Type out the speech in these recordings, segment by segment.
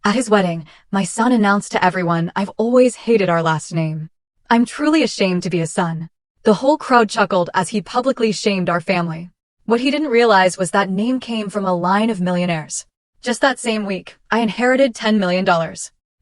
At his wedding, my son announced to everyone, "I've always hated our last name. I'm truly ashamed to be a son." The whole crowd chuckled as he publicly shamed our family. What he didn't realize was that name came from a line of millionaires. Just that same week, I inherited $10 million.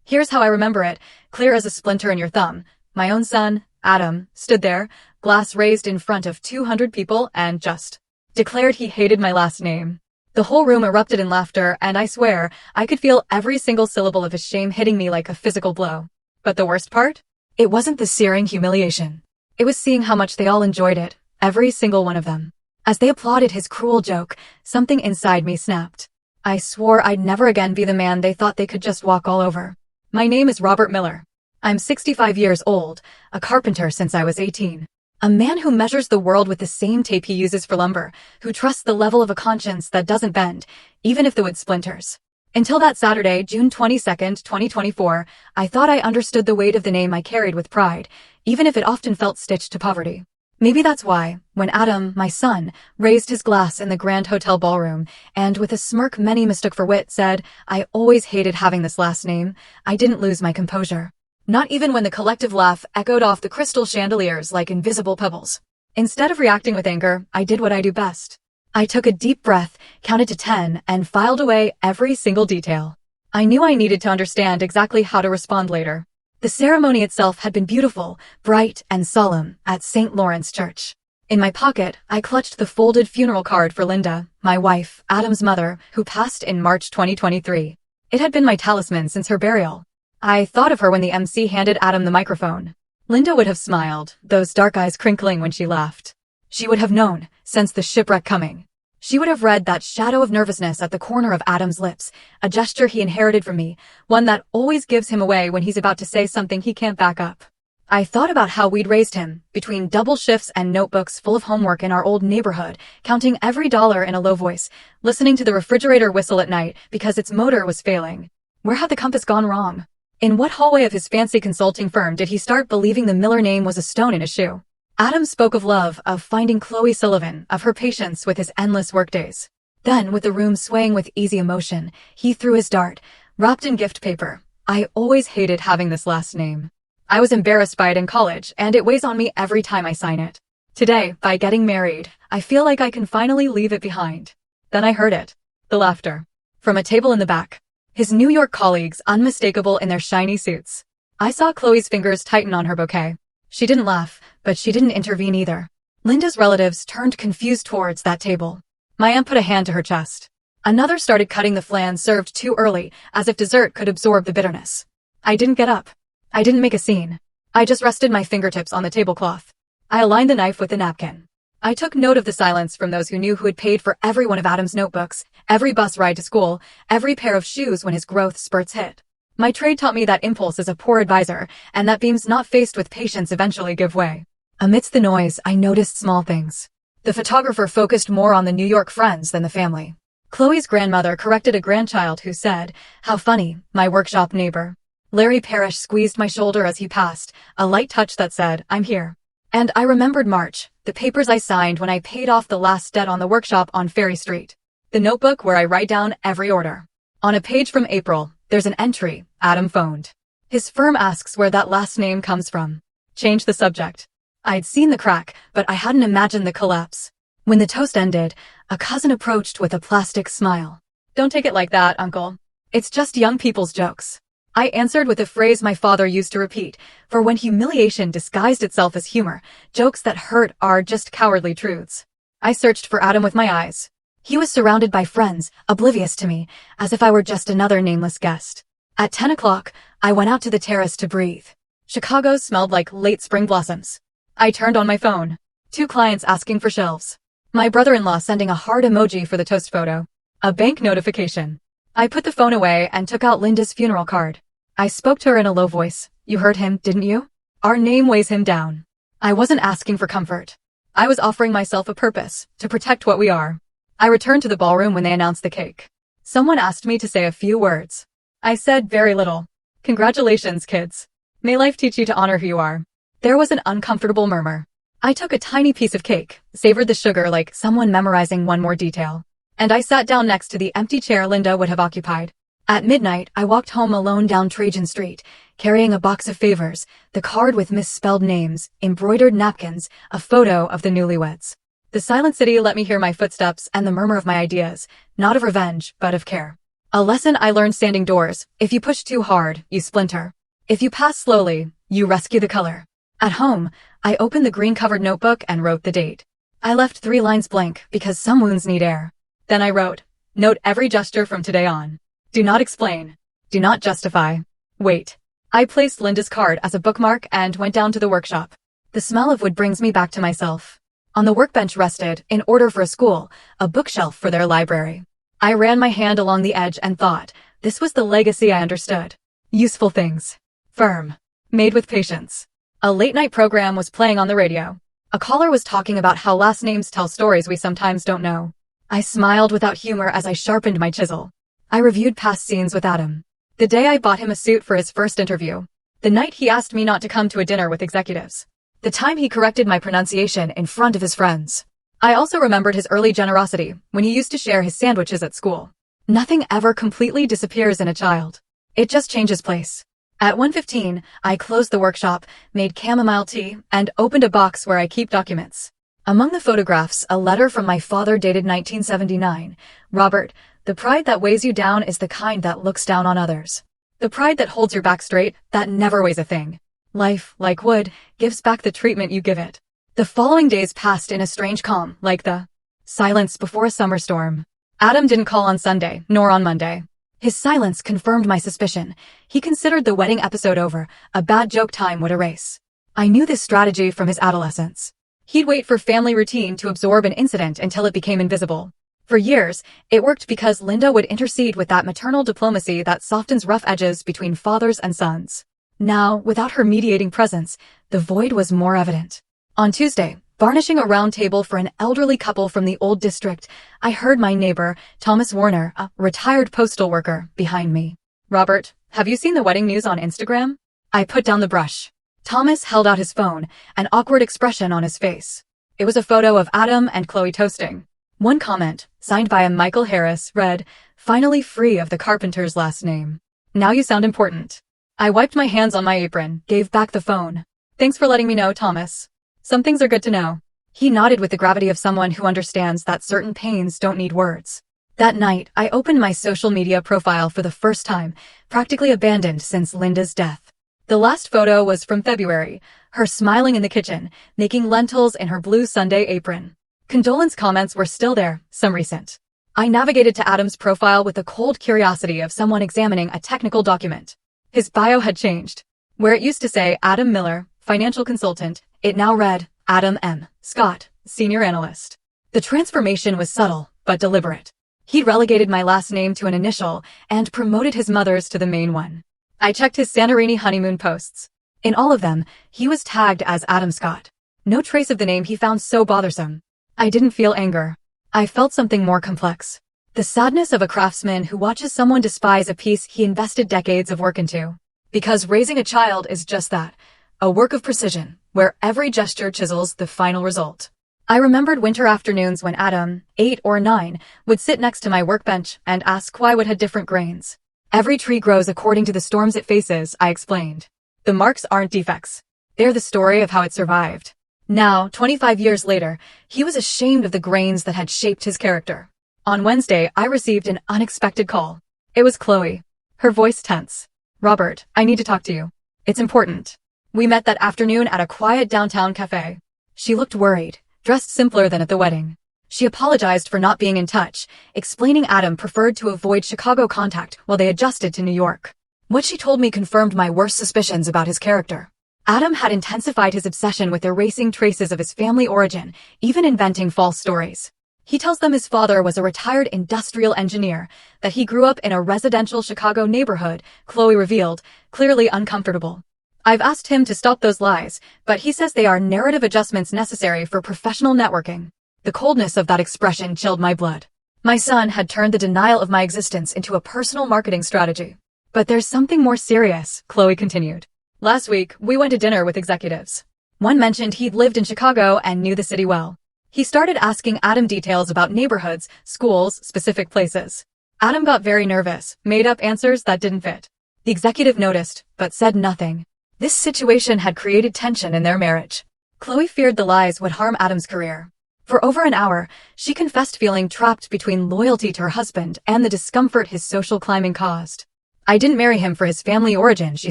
Here's how I remember it, clear as a splinter in your thumb. My own son, Adam, stood there, glass raised in front of 200 people, and just declared he hated my last name. The whole room erupted in laughter, and I swear, I could feel every single syllable of his shame hitting me like a physical blow. But the worst part? It wasn't the searing humiliation. It was seeing how much they all enjoyed it, every single one of them. As they applauded his cruel joke, something inside me snapped. I swore I'd never again be the man they thought they could just walk all over. My name is Robert Miller. I'm 65 years old, a carpenter since I was 18. A man who measures the world with the same tape he uses for lumber, who trusts the level of a conscience that doesn't bend, even if the wood splinters. Until that Saturday, June 22nd, 2024, I thought I understood the weight of the name I carried with pride, even if it often felt stitched to poverty. Maybe that's why, when Adam, my son, raised his glass in the Grand Hotel ballroom, and with a smirk many mistook for wit said, "I always hated having this last name," I didn't lose my composure. Not even when the collective laugh echoed off the crystal chandeliers like invisible pebbles. Instead of reacting with anger, I did what I do best. I took a deep breath, counted to 10, and filed away every single detail. I knew I needed to understand exactly how to respond later. The ceremony itself had been beautiful, bright, and solemn at St. Lawrence Church. In my pocket, I clutched the folded funeral card for Linda, my wife, Adam's mother, who passed in March 2023. It had been my talisman since her burial. I thought of her when the MC handed Adam the microphone. Linda would have smiled, those dark eyes crinkling when she laughed. She would have known, sensed the shipwreck coming. She would have read that shadow of nervousness at the corner of Adam's lips, a gesture he inherited from me, one that always gives him away when he's about to say something he can't back up. I thought about how we'd raised him, between double shifts and notebooks full of homework in our old neighborhood, counting every dollar in a low voice, listening to the refrigerator whistle at night because its motor was failing. Where had the compass gone wrong? In what hallway of his fancy consulting firm did he start believing the Miller name was a stone in his shoe? Adam spoke of love, of finding Chloe Sullivan, of her patience with his endless workdays. Then, with the room swaying with easy emotion, he threw his dart, wrapped in gift paper. I always hated having this last name. I was embarrassed by it in college, and it weighs on me every time I sign it. Today, by getting married, I feel like I can finally leave it behind. Then I heard it. The laughter. From a table in the back. His New York colleagues unmistakable in their shiny suits. I saw Chloe's fingers tighten on her bouquet. She didn't laugh, but she didn't intervene either. Linda's relatives turned confused towards that table. My aunt put a hand to her chest. Another started cutting the flan served too early, as if dessert could absorb the bitterness. I didn't get up. I didn't make a scene. I just rested my fingertips on the tablecloth. I aligned the knife with the napkin. I took note of the silence from those who knew who had paid for every one of Adam's notebooks, every bus ride to school, every pair of shoes when his growth spurts hit. My trade taught me that impulse is a poor advisor, and that beams not faced with patience eventually give way. Amidst the noise, I noticed small things. The photographer focused more on the New York friends than the family. Chloe's grandmother corrected a grandchild who said, "How funny, my workshop neighbor." Larry Parrish squeezed my shoulder as he passed, a light touch that said, "I'm here." And I remembered March, the papers I signed when I paid off the last debt on the workshop on Ferry Street. The notebook where I write down every order. On a page from April, there's an entry, Adam phoned. His firm asks where that last name comes from. Change the subject. I'd seen the crack, but I hadn't imagined the collapse. When the toast ended, a cousin approached with a plastic smile. "Don't take it like that, uncle. It's just young people's jokes." I answered with a phrase my father used to repeat, for when humiliation disguised itself as humor, jokes that hurt are just cowardly truths. I searched for Adam with my eyes. He was surrounded by friends, oblivious to me, as if I were just another nameless guest. At 10 o'clock, I went out to the terrace to breathe. Chicago smelled like late spring blossoms. I turned on my phone. 2 clients asking for shelves. My brother-in-law sending a heart emoji for the toast photo. A bank notification. I put the phone away and took out Linda's funeral card. I spoke to her in a low voice. "You heard him, didn't you? Our name weighs him down." I wasn't asking for comfort. I was offering myself a purpose, to protect what we are. I returned to the ballroom when they announced the cake. Someone asked me to say a few words. I said very little. "Congratulations, kids. May life teach you to honor who you are." There was an uncomfortable murmur. I took a tiny piece of cake, savored the sugar like someone memorizing one more detail. And I sat down next to the empty chair Linda would have occupied. At midnight, I walked home alone down Trajan Street, carrying a box of favors, the card with misspelled names, embroidered napkins, a photo of the newlyweds. The silent city let me hear my footsteps and the murmur of my ideas, not of revenge, but of care. A lesson I learned standing doors: if you push too hard, you splinter. If you pass slowly, you rescue the color. At home, I opened the green-covered notebook and wrote the date. I left 3 lines blank because some wounds need air. Then I wrote, "Note every gesture from today on. Do not explain. Do not justify. Wait." I placed Linda's card as a bookmark and went down to the workshop. The smell of wood brings me back to myself. On the workbench rested, in order for a school, a bookshelf for their library. I ran my hand along the edge and thought, this was the legacy I understood. Useful things. Firm. Made with patience. A late-night program was playing on the radio. A caller was talking about how last names tell stories we sometimes don't know. I smiled without humor as I sharpened my chisel. I reviewed past scenes with Adam. The day I bought him a suit for his first interview. The night he asked me not to come to a dinner with executives. The time he corrected my pronunciation in front of his friends. I also remembered his early generosity when he used to share his sandwiches at school. Nothing ever completely disappears in a child. It just changes place. At 1:15, I closed the workshop, made chamomile tea, and opened a box where I keep documents. Among the photographs, a letter from my father dated 1979. "Robert, the pride that weighs you down is the kind that looks down on others. The pride that holds your back straight, that never weighs a thing. Life, like wood, gives back the treatment you give it." The following days passed in a strange calm, like the silence before a summer storm. Adam didn't call on Sunday, nor on Monday. His silence confirmed my suspicion. He considered the wedding episode over, a bad joke time would erase. I knew this strategy from his adolescence. He'd wait for family routine to absorb an incident until it became invisible. For years, it worked because Linda would intercede with that maternal diplomacy that softens rough edges between fathers and sons. Now, without her mediating presence, the void was more evident. On Tuesday, varnishing a round table for an elderly couple from the old district, I heard my neighbor, Thomas Warner, a retired postal worker, behind me. "Robert, have you seen the wedding news on Instagram?" I put down the brush. Thomas held out his phone, an awkward expression on his face. It was a photo of Adam and Chloe toasting. One comment, signed by a Michael Harris, read, "Finally free of the carpenter's last name. Now you sound important." I wiped my hands on my apron, gave back the phone. "Thanks for letting me know, Thomas. Some things are good to know." He nodded with the gravity of someone who understands that certain pains don't need words. That night, I opened my social media profile for the first time, practically abandoned since Linda's death. The last photo was from February, her smiling in the kitchen, making lentils in her blue Sunday apron. Condolence comments were still there, some recent. I navigated to Adam's profile with the cold curiosity of someone examining a technical document. His bio had changed. Where it used to say Adam Miller, financial consultant, it now read Adam M. Scott, senior analyst. The transformation was subtle, but deliberate. He'd relegated my last name to an initial and promoted his mother's to the main one. I checked his Santorini honeymoon posts. In all of them, he was tagged as Adam Scott. No trace of the name he found so bothersome. I didn't feel anger. I felt something more complex. The sadness of a craftsman who watches someone despise a piece he invested decades of work into. Because raising a child is just that, a work of precision, where every gesture chisels the final result. I remembered winter afternoons when Adam, 8 or 9, would sit next to my workbench and ask why wood had different grains. "Every tree grows according to the storms it faces," I explained. "The marks aren't defects. They're the story of how it survived." Now, 25 years later, he was ashamed of the grains that had shaped his character. On Wednesday, I received an unexpected call. It was Chloe. Her voice tense. "Robert, I need to talk to you. It's important." We met that afternoon at a quiet downtown cafe. She looked worried, dressed simpler than at the wedding. She apologized for not being in touch, explaining Adam preferred to avoid Chicago contact while they adjusted to New York. What she told me confirmed my worst suspicions about his character. Adam had intensified his obsession with erasing traces of his family origin, even inventing false stories. He tells them his father was a retired industrial engineer, that he grew up in a residential Chicago neighborhood, Chloe revealed, clearly uncomfortable. I've asked him to stop those lies, but he says they are narrative adjustments necessary for professional networking. The coldness of that expression chilled my blood. My son had turned the denial of my existence into a personal marketing strategy. "But there's something more serious," Chloe continued. "Last week, we went to dinner with executives. One mentioned he'd lived in Chicago and knew the city well. He started asking Adam details about neighborhoods, schools, specific places. Adam got very nervous, made up answers that didn't fit. The executive noticed, but said nothing. This situation had created tension in their marriage. Chloe feared the lies would harm Adam's career. For over an hour, she confessed feeling trapped between loyalty to her husband and the discomfort his social climbing caused. I didn't marry him for his family origin, she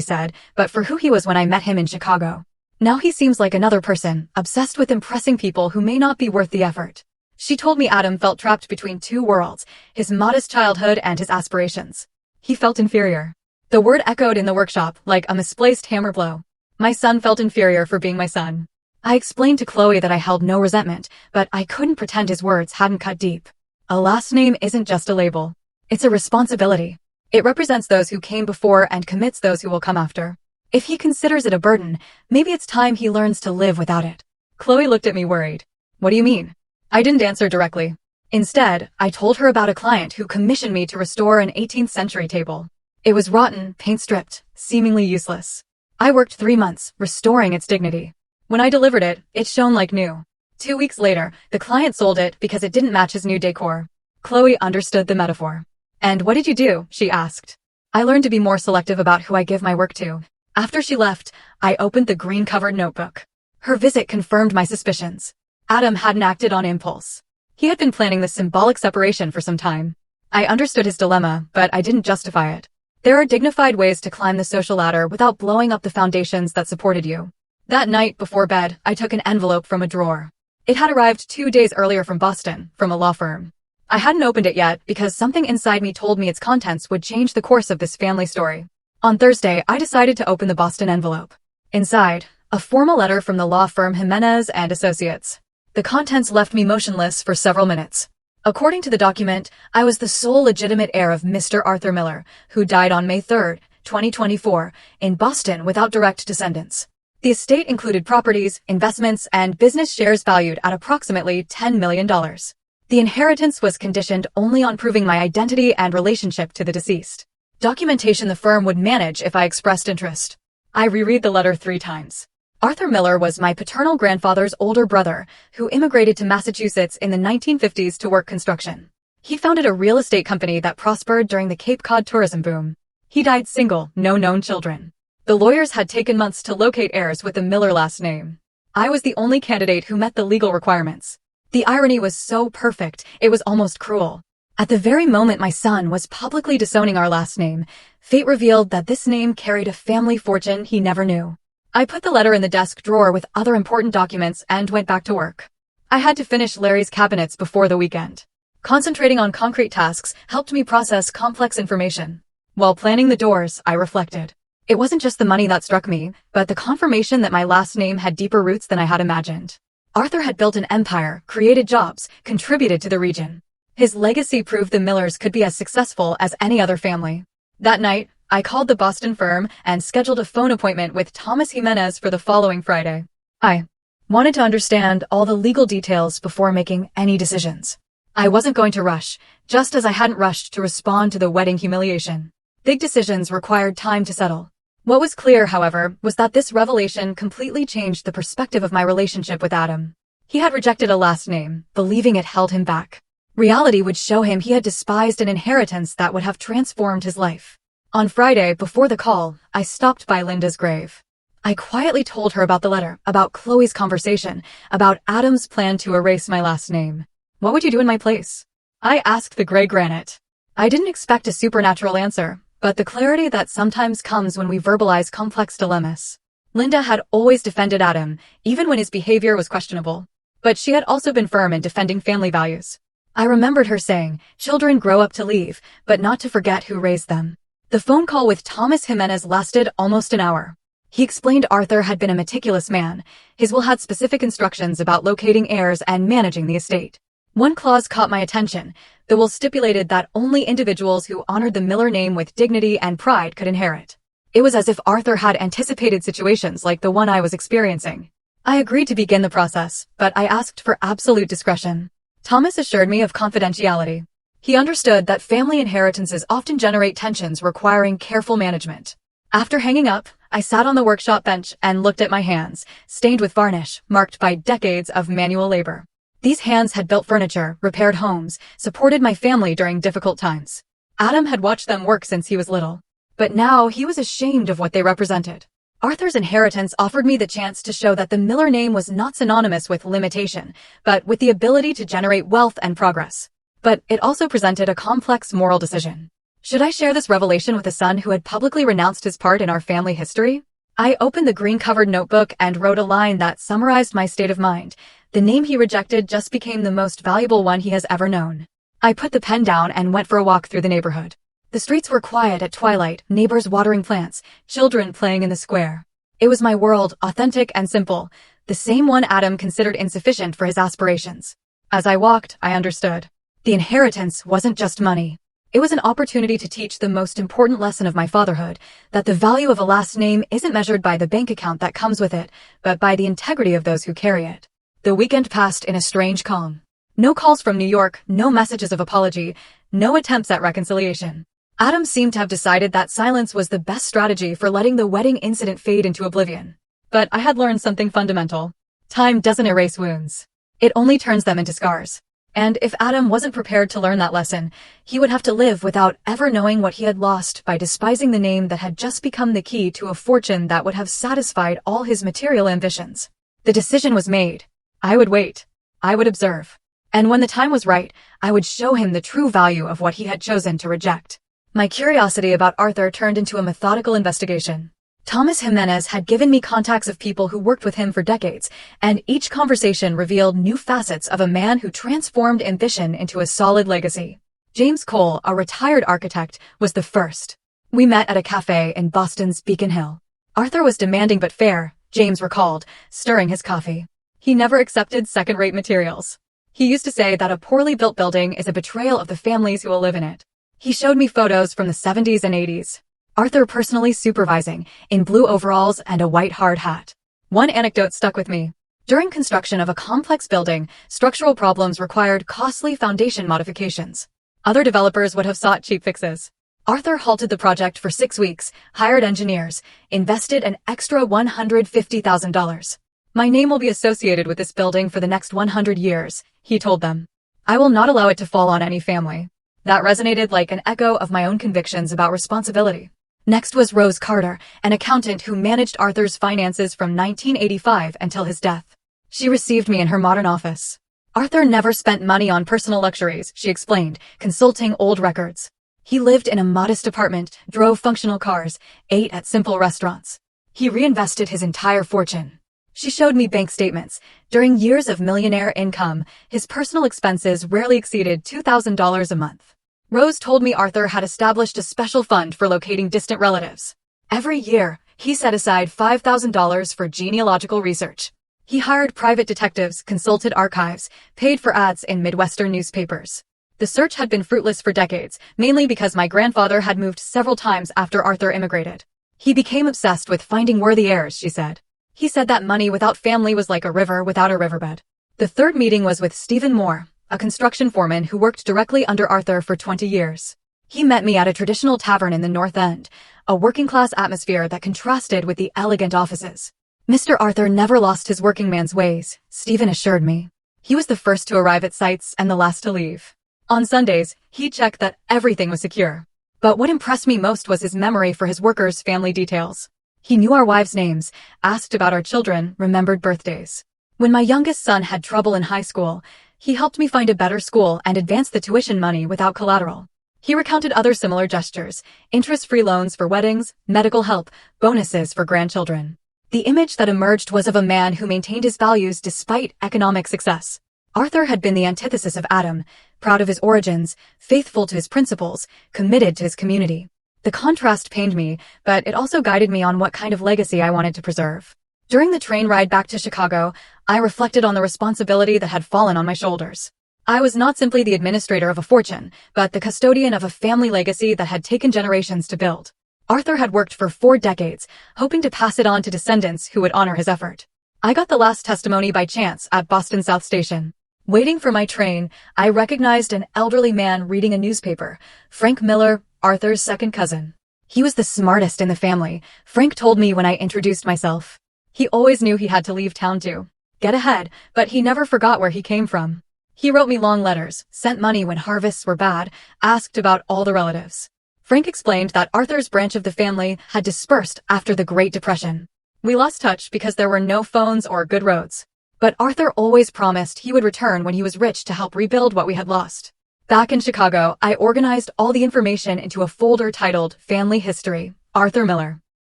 said, but for who he was when I met him in Chicago. Now he seems like another person, obsessed with impressing people who may not be worth the effort. She told me Adam felt trapped between two worlds, his modest childhood and his aspirations. He felt inferior. The word echoed in the workshop like a misplaced hammer blow. My son felt inferior for being my son. I explained to Chloe that I held no resentment, but I couldn't pretend his words hadn't cut deep. A last name isn't just a label. It's a responsibility. It represents those who came before and commits those who will come after. If he considers it a burden, maybe it's time he learns to live without it. Chloe looked at me worried. What do you mean? I didn't answer directly. Instead, I told her about a client who commissioned me to restore an 18th century table. It was rotten, paint-stripped, seemingly useless. I worked 3 months, restoring its dignity. When I delivered it, it shone like new. 2 weeks later, the client sold it because it didn't match his new decor. Chloe understood the metaphor. And what did you do? She asked. I learned to be more selective about who I give my work to. After she left, I opened the green-covered notebook. Her visit confirmed my suspicions. Adam hadn't acted on impulse. He had been planning this symbolic separation for some time. I understood his dilemma, but I didn't justify it. There are dignified ways to climb the social ladder without blowing up the foundations that supported you. That night, before bed, I took an envelope from a drawer. It had arrived 2 days earlier from Boston, from a law firm. I hadn't opened it yet because something inside me told me its contents would change the course of this family story. On Thursday, I decided to open the Boston envelope. Inside, a formal letter from the law firm Jimenez and Associates. The contents left me motionless for several minutes. According to the document, I was the sole legitimate heir of Mr. Arthur Miller, who died on May 3, 2024, in Boston without direct descendants. The estate included properties, investments, and business shares valued at approximately $10 million. The inheritance was conditioned only on proving my identity and relationship to the deceased. Documentation the firm would manage if I expressed interest. I reread the letter 3 times. Arthur Miller was my paternal grandfather's older brother, who immigrated to Massachusetts in the 1950s to work construction. He founded a real estate company that prospered during the Cape Cod tourism boom. He died single, no known children. The lawyers had taken months to locate heirs with the Miller last name. I was the only candidate who met the legal requirements. The irony was so perfect, it was almost cruel. At the very moment my son was publicly disowning our last name, fate revealed that this name carried a family fortune he never knew. I put the letter in the desk drawer with other important documents and went back to work. I had to finish Larry's cabinets before the weekend. Concentrating on concrete tasks helped me process complex information. While planning the doors, I reflected. It wasn't just the money that struck me, but the confirmation that my last name had deeper roots than I had imagined. Arthur had built an empire, created jobs, contributed to the region. His legacy proved the Millers could be as successful as any other family. That night, I called the Boston firm and scheduled a phone appointment with Thomas Jimenez for the following Friday. I wanted to understand all the legal details before making any decisions. I wasn't going to rush, just as I hadn't rushed to respond to the wedding humiliation. Big decisions required time to settle. What was clear, however, was that this revelation completely changed the perspective of my relationship with Adam. He had rejected a last name, believing it held him back. Reality would show him he had despised an inheritance that would have transformed his life. On Friday, before the call, I stopped by Linda's grave. I quietly told her about the letter, about Chloe's conversation, about Adam's plan to erase my last name. What would you do in my place? I asked the gray granite. I didn't expect a supernatural answer, but the clarity that sometimes comes when we verbalize complex dilemmas. Linda had always defended Adam, even when his behavior was questionable. But she had also been firm in defending family values. I remembered her saying, children grow up to leave, but not to forget who raised them. The phone call with Thomas Jimenez lasted almost an hour. He explained Arthur had been a meticulous man. His will had specific instructions about locating heirs and managing the estate. One clause caught my attention. The will stipulated that only individuals who honored the Miller name with dignity and pride could inherit. It was as if Arthur had anticipated situations like the one I was experiencing. I agreed to begin the process, but I asked for absolute discretion. Thomas assured me of confidentiality. He understood that family inheritances often generate tensions requiring careful management. After hanging up, I sat on the workshop bench and looked at my hands, stained with varnish, marked by decades of manual labor. These hands had built furniture, repaired homes, supported my family during difficult times. Adam had watched them work since he was little. But now he was ashamed of what they represented. Arthur's inheritance offered me the chance to show that the Miller name was not synonymous with limitation, but with the ability to generate wealth and progress. But it also presented a complex moral decision. Should I share this revelation with a son who had publicly renounced his part in our family history? I opened the green-covered notebook and wrote a line that summarized my state of mind. The name he rejected just became the most valuable one he has ever known. I put the pen down and went for a walk through the neighborhood. The streets were quiet at twilight, neighbors watering plants, children playing in the square. It was my world, authentic and simple, the same one Adam considered insufficient for his aspirations. As I walked, I understood. The inheritance wasn't just money. It was an opportunity to teach the most important lesson of my fatherhood, that the value of a last name isn't measured by the bank account that comes with it, but by the integrity of those who carry it. The weekend passed in a strange calm. No calls from New York, no messages of apology, no attempts at reconciliation. Adam seemed to have decided that silence was the best strategy for letting the wedding incident fade into oblivion. But I had learned something fundamental. Time doesn't erase wounds. It only turns them into scars. And if Adam wasn't prepared to learn that lesson, he would have to live without ever knowing what he had lost by despising the name that had just become the key to a fortune that would have satisfied all his material ambitions. The decision was made. I would wait. I would observe. And when the time was right, I would show him the true value of what he had chosen to reject. My curiosity about Arthur turned into a methodical investigation. Thomas Jimenez had given me contacts of people who worked with him for decades, and each conversation revealed new facets of a man who transformed ambition into a solid legacy. James Cole, a retired architect, was the first. We met at a cafe in Boston's Beacon Hill. Arthur was demanding but fair, James recalled, stirring his coffee. He never accepted second-rate materials. He used to say that a poorly built building is a betrayal of the families who will live in it. He showed me photos from the 70s and 80s. Arthur personally supervising, in blue overalls and a white hard hat. One anecdote stuck with me. During construction of a complex building, structural problems required costly foundation modifications. Other developers would have sought cheap fixes. Arthur halted the project for 6 weeks, hired engineers, invested an extra $150,000. My name will be associated with this building for the next 100 years, he told them. I will not allow it to fall on any family. That resonated like an echo of my own convictions about responsibility. Next was Rose Carter, an accountant who managed Arthur's finances from 1985 until his death. She received me in her modern office. Arthur never spent money on personal luxuries, she explained, consulting old records. He lived in a modest apartment, drove functional cars, ate at simple restaurants. He reinvested his entire fortune. She showed me bank statements. During years of millionaire income, his personal expenses rarely exceeded $2,000 a month. Rose told me Arthur had established a special fund for locating distant relatives. Every year, he set aside $5,000 for genealogical research. He hired private detectives, consulted archives, paid for ads in Midwestern newspapers. The search had been fruitless for decades, mainly because my grandfather had moved several times after Arthur immigrated. He became obsessed with finding worthy heirs, she said. He said that money without family was like a river without a riverbed. The third meeting was with Stephen Moore, a construction foreman who worked directly under Arthur for 20 years. He met me at a traditional tavern in the North End, a working-class atmosphere that contrasted with the elegant offices. Mr. Arthur never lost his working man's ways, Stephen assured me. He was the first to arrive at sites and the last to leave. On Sundays, he checked that everything was secure. But what impressed me most was his memory for his workers' family details. He knew our wives' names, asked about our children, remembered birthdays. When my youngest son had trouble in high school, he helped me find a better school and advanced the tuition money without collateral. He recounted other similar gestures, interest-free loans for weddings, medical help, bonuses for grandchildren. The image that emerged was of a man who maintained his values despite economic success. Arthur had been the antithesis of Adam, proud of his origins, faithful to his principles, committed to his community. The contrast pained me, but it also guided me on what kind of legacy I wanted to preserve. During the train ride back to Chicago, I reflected on the responsibility that had fallen on my shoulders. I was not simply the administrator of a fortune, but the custodian of a family legacy that had taken generations to build. Arthur had worked for 4 decades, hoping to pass it on to descendants who would honor his effort. I got the last testimony by chance at Boston South Station. Waiting for my train, I recognized an elderly man reading a newspaper, Frank Miller, Arthur's second cousin. He was the smartest in the family, Frank told me when I introduced myself. He always knew he had to leave town to get ahead, but he never forgot where he came from. He wrote me long letters, sent money when harvests were bad, asked about all the relatives. Frank explained that Arthur's branch of the family had dispersed after the Great Depression. We lost touch because there were no phones or good roads. But Arthur always promised he would return when he was rich to help rebuild what we had lost. Back in Chicago, I organized all the information into a folder titled Family History, Arthur Miller.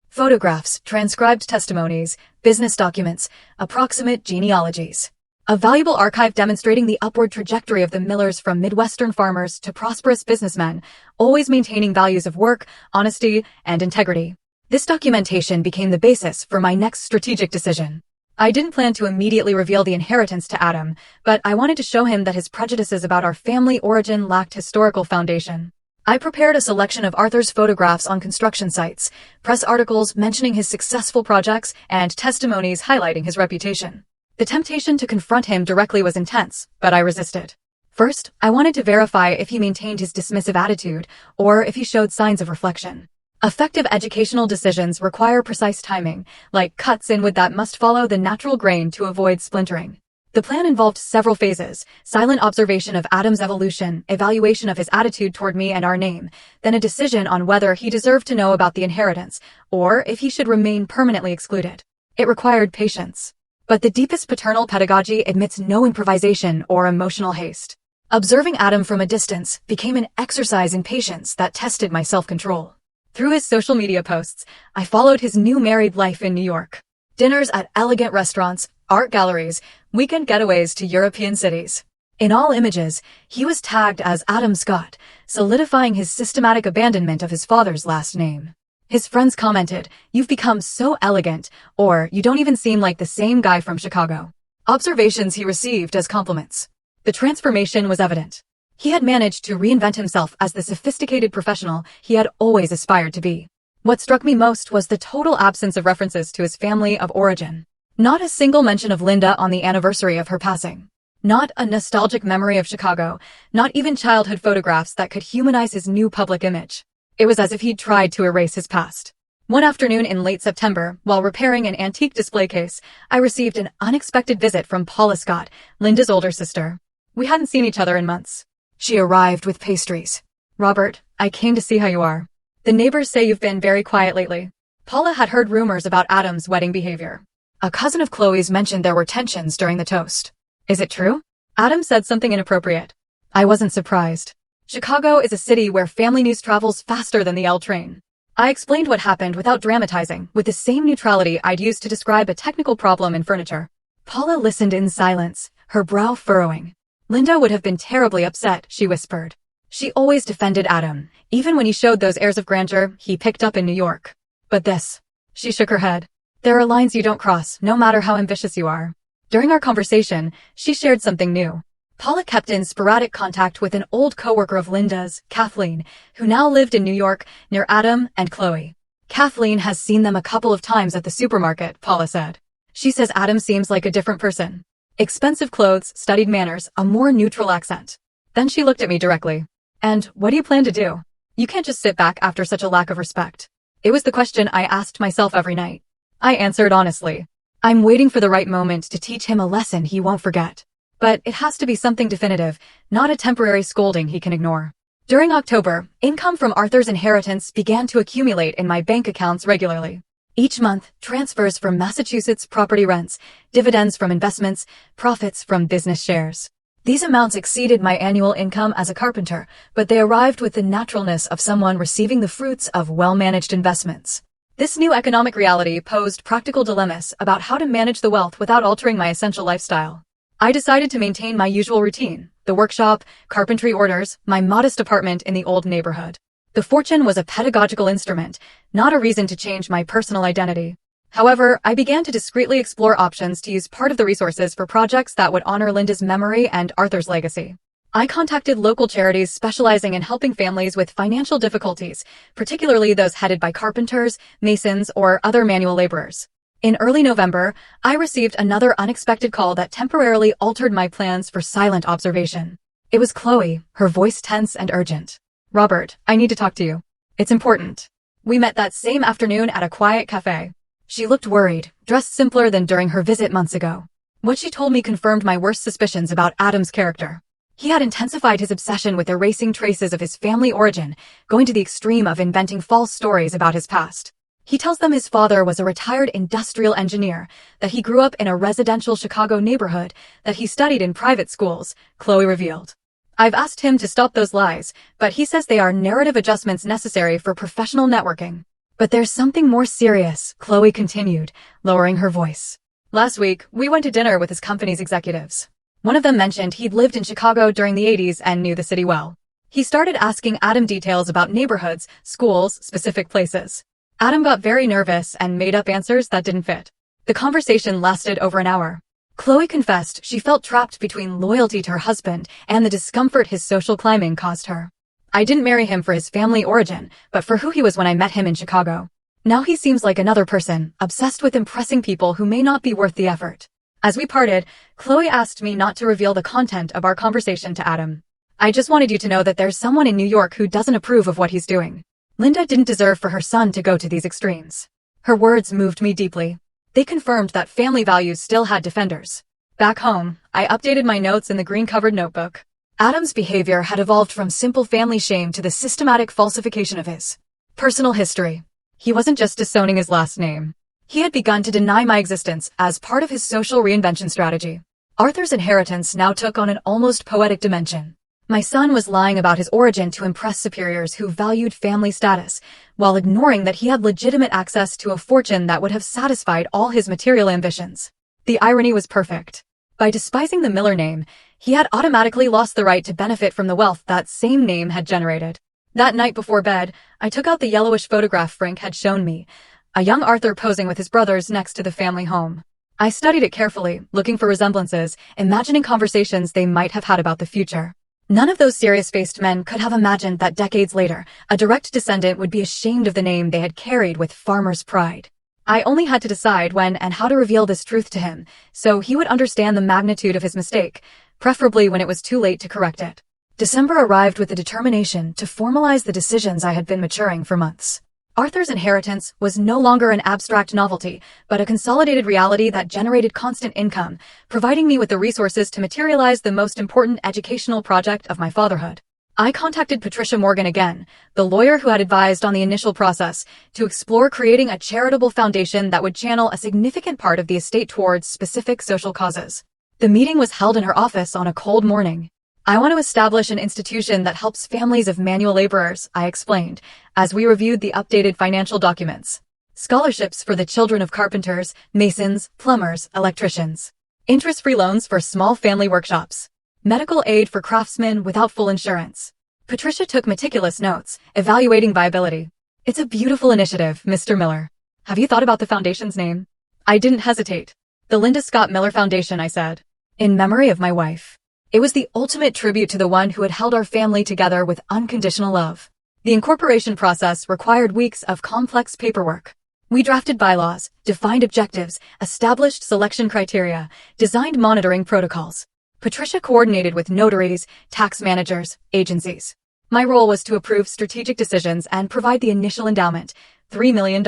Photographs, transcribed testimonies, business documents, approximate genealogies. A valuable archive demonstrating the upward trajectory of the Millers from Midwestern farmers to prosperous businessmen, always maintaining values of work, honesty, and integrity. This documentation became the basis for my next strategic decision. I didn't plan to immediately reveal the inheritance to Adam, but I wanted to show him that his prejudices about our family origin lacked historical foundation. I prepared a selection of Arthur's photographs on construction sites, press articles mentioning his successful projects, and testimonies highlighting his reputation. The temptation to confront him directly was intense, but I resisted. First, I wanted to verify if he maintained his dismissive attitude, or if he showed signs of reflection. Effective educational decisions require precise timing, like cuts in wood that must follow the natural grain to avoid splintering. The plan involved several phases: silent observation of Adam's evolution, evaluation of his attitude toward me and our name, then a decision on whether he deserved to know about the inheritance, or if he should remain permanently excluded. It required patience. But the deepest paternal pedagogy admits no improvisation or emotional haste. Observing Adam from a distance became an exercise in patience that tested my self-control. Through his social media posts, I followed his new married life in New York. Dinners at elegant restaurants, art galleries, weekend getaways to European cities. In all images, he was tagged as Adam Scott, solidifying his systematic abandonment of his father's last name. His friends commented, "You've become so elegant," or "You don't even seem like the same guy from Chicago." Observations he received as compliments. The transformation was evident. He had managed to reinvent himself as the sophisticated professional he had always aspired to be. What struck me most was the total absence of references to his family of origin. Not a single mention of Linda on the anniversary of her passing. Not a nostalgic memory of Chicago, not even childhood photographs that could humanize his new public image. It was as if he'd tried to erase his past. One afternoon in late September, while repairing an antique display case, I received an unexpected visit from Paula Scott, Linda's older sister. We hadn't seen each other in months. She arrived with pastries. "Robert, I came to see how you are. The neighbors say you've been very quiet lately." Paula had heard rumors about Adam's wedding behavior. A cousin of Chloe's mentioned there were tensions during the toast. "Is it true?" Adam said something inappropriate. I wasn't surprised. Chicago is a city where family news travels faster than the L train. I explained what happened without dramatizing, with the same neutrality I'd used to describe a technical problem in furniture. Paula listened in silence, her brow furrowing. "Linda would have been terribly upset," she whispered. She always defended Adam, even when he showed those airs of grandeur he picked up in New York. But this. She shook her head. "There are lines you don't cross, no matter how ambitious you are." During our conversation, she shared something new. Paula kept in sporadic contact with an old coworker of Linda's, Kathleen, who now lived in New York near Adam and Chloe. "Kathleen has seen them a couple of times at the supermarket," Paula said. "She says Adam seems like a different person. Expensive clothes, studied manners, a more neutral accent." Then she looked at me directly. "And what do you plan to do? You can't just sit back after such a lack of respect." It was the question I asked myself every night. I answered honestly. "I'm waiting for the right moment to teach him a lesson he won't forget. But it has to be something definitive, not a temporary scolding he can ignore." During October, income from Arthur's inheritance began to accumulate in my bank accounts regularly. Each month, transfers from Massachusetts property rents, dividends from investments, profits from business shares. These amounts exceeded my annual income as a carpenter, but they arrived with the naturalness of someone receiving the fruits of well-managed investments. This new economic reality posed practical dilemmas about how to manage the wealth without altering my essential lifestyle. I decided to maintain my usual routine: the workshop, carpentry orders, my modest apartment in the old neighborhood. The fortune was a pedagogical instrument, not a reason to change my personal identity. However, I began to discreetly explore options to use part of the resources for projects that would honor Linda's memory and Arthur's legacy. I contacted local charities specializing in helping families with financial difficulties, particularly those headed by carpenters, masons, or other manual laborers. In early November, I received another unexpected call that temporarily altered my plans for silent observation. It was Chloe, her voice tense and urgent. "Robert, I need to talk to you. It's important." We met that same afternoon at a quiet cafe. She looked worried, dressed simpler than during her visit months ago. What she told me confirmed my worst suspicions about Adam's character. He had intensified his obsession with erasing traces of his family origin, going to the extreme of inventing false stories about his past. He tells them his father was a retired industrial engineer, that he grew up in a residential Chicago neighborhood, that he studied in private schools, Chloe revealed. I've asked him to stop those lies, but he says they are narrative adjustments necessary for professional networking. But there's something more serious, Chloe continued, lowering her voice. Last week, we went to dinner with his company's executives. One of them mentioned he'd lived in Chicago during the 80s and knew the city well. He started asking Adam details about neighborhoods, schools, specific places. Adam got very nervous and made up answers that didn't fit. The conversation lasted over an hour. Chloe confessed she felt trapped between loyalty to her husband and the discomfort his social climbing caused her. I didn't marry him for his family origin, but for who he was when I met him in Chicago. Now he seems like another person, obsessed with impressing people who may not be worth the effort. As we parted, Chloe asked me not to reveal the content of our conversation to Adam. I just wanted you to know that there's someone in New York who doesn't approve of what he's doing. Linda didn't deserve for her son to go to these extremes. Her words moved me deeply. They confirmed that family values still had defenders. Back home, I updated my notes in the green-covered notebook. Adam's behavior had evolved from simple family shame to the systematic falsification of his personal history. He wasn't just disowning his last name. He had begun to deny my existence as part of his social reinvention strategy. Arthur's inheritance now took on an almost poetic dimension. My son was lying about his origin to impress superiors who valued family status, while ignoring that he had legitimate access to a fortune that would have satisfied all his material ambitions. The irony was perfect. By despising the Miller name, he had automatically lost the right to benefit from the wealth that same name had generated. That night before bed, I took out the yellowish photograph Frank had shown me, a young Arthur posing with his brothers next to the family home. I studied it carefully, looking for resemblances, imagining conversations they might have had about the future. None of those serious-faced men could have imagined that decades later, a direct descendant would be ashamed of the name they had carried with farmer's pride. I only had to decide when and how to reveal this truth to him, so he would understand the magnitude of his mistake, preferably when it was too late to correct it. December arrived with the determination to formalize the decisions I had been maturing for months. Arthur's inheritance was no longer an abstract novelty, but a consolidated reality that generated constant income, providing me with the resources to materialize the most important educational project of my fatherhood. I contacted Patricia Morgan again, the lawyer who had advised on the initial process, to explore creating a charitable foundation that would channel a significant part of the estate towards specific social causes. The meeting was held in her office on a cold morning. I want to establish an institution that helps families of manual laborers, I explained, as we reviewed the updated financial documents. Scholarships for the children of carpenters, masons, plumbers, electricians. Interest-free loans for small family workshops. Medical aid for craftsmen without full insurance. Patricia took meticulous notes, evaluating viability. It's a beautiful initiative, Mr. Miller. Have you thought about the foundation's name? I didn't hesitate. The Linda Scott Miller Foundation, I said. In memory of my wife. It was the ultimate tribute to the one who had held our family together with unconditional love. The incorporation process required weeks of complex paperwork. We drafted bylaws, defined objectives, established selection criteria, designed monitoring protocols. Patricia coordinated with notaries, tax managers, agencies. My role was to approve strategic decisions and provide the initial endowment, $3 million.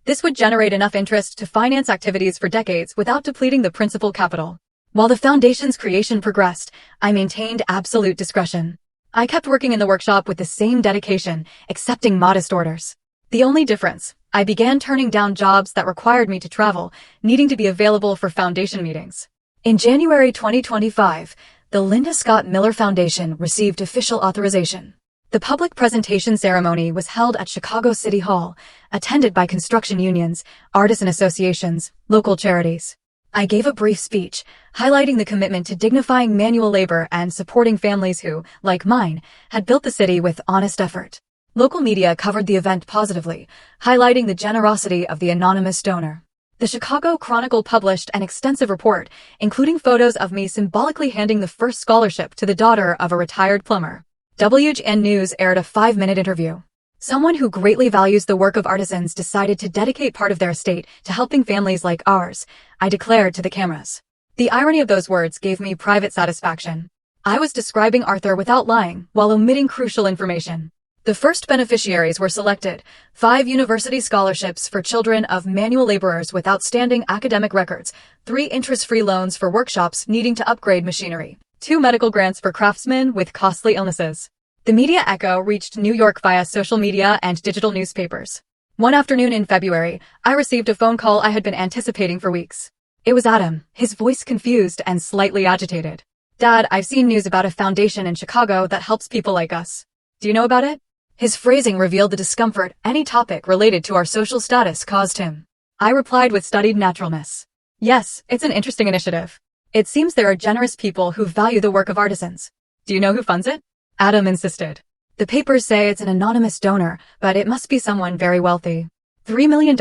This would generate enough interest to finance activities for decades without depleting the principal capital. While the foundation's creation progressed, I maintained absolute discretion. I kept working in the workshop with the same dedication, accepting modest orders. The only difference, I began turning down jobs that required me to travel, needing to be available for foundation meetings. In January 2025, the Linda Scott Miller Foundation received official authorization. The public presentation ceremony was held at Chicago City Hall, attended by construction unions, artisan associations, local charities. I gave a brief speech, highlighting the commitment to dignifying manual labor and supporting families who, like mine, had built the city with honest effort. Local media covered the event positively, highlighting the generosity of the anonymous donor. The Chicago Chronicle published an extensive report, including photos of me symbolically handing the first scholarship to the daughter of a retired plumber. WGN News aired a 5-minute interview. Someone who greatly values the work of artisans decided to dedicate part of their estate to helping families like ours, I declared to the cameras. The irony of those words gave me private satisfaction. I was describing Arthur without lying, while omitting crucial information. The first beneficiaries were selected, 5 university scholarships for children of manual laborers with outstanding academic records, 3 interest-free loans for workshops needing to upgrade machinery, 2 medical grants for craftsmen with costly illnesses. The media echo reached New York via social media and digital newspapers. One afternoon in February, I received a phone call I had been anticipating for weeks. It was Adam, his voice confused and slightly agitated. "Dad, I've seen news about a foundation in Chicago that helps people like us. Do you know about it?" His phrasing revealed the discomfort any topic related to our social status caused him. I replied with studied naturalness. "Yes, it's an interesting initiative. It seems there are generous people who value the work of artisans. Do you know who funds it?" Adam insisted. "The papers say it's an anonymous donor, but it must be someone very wealthy. $3 million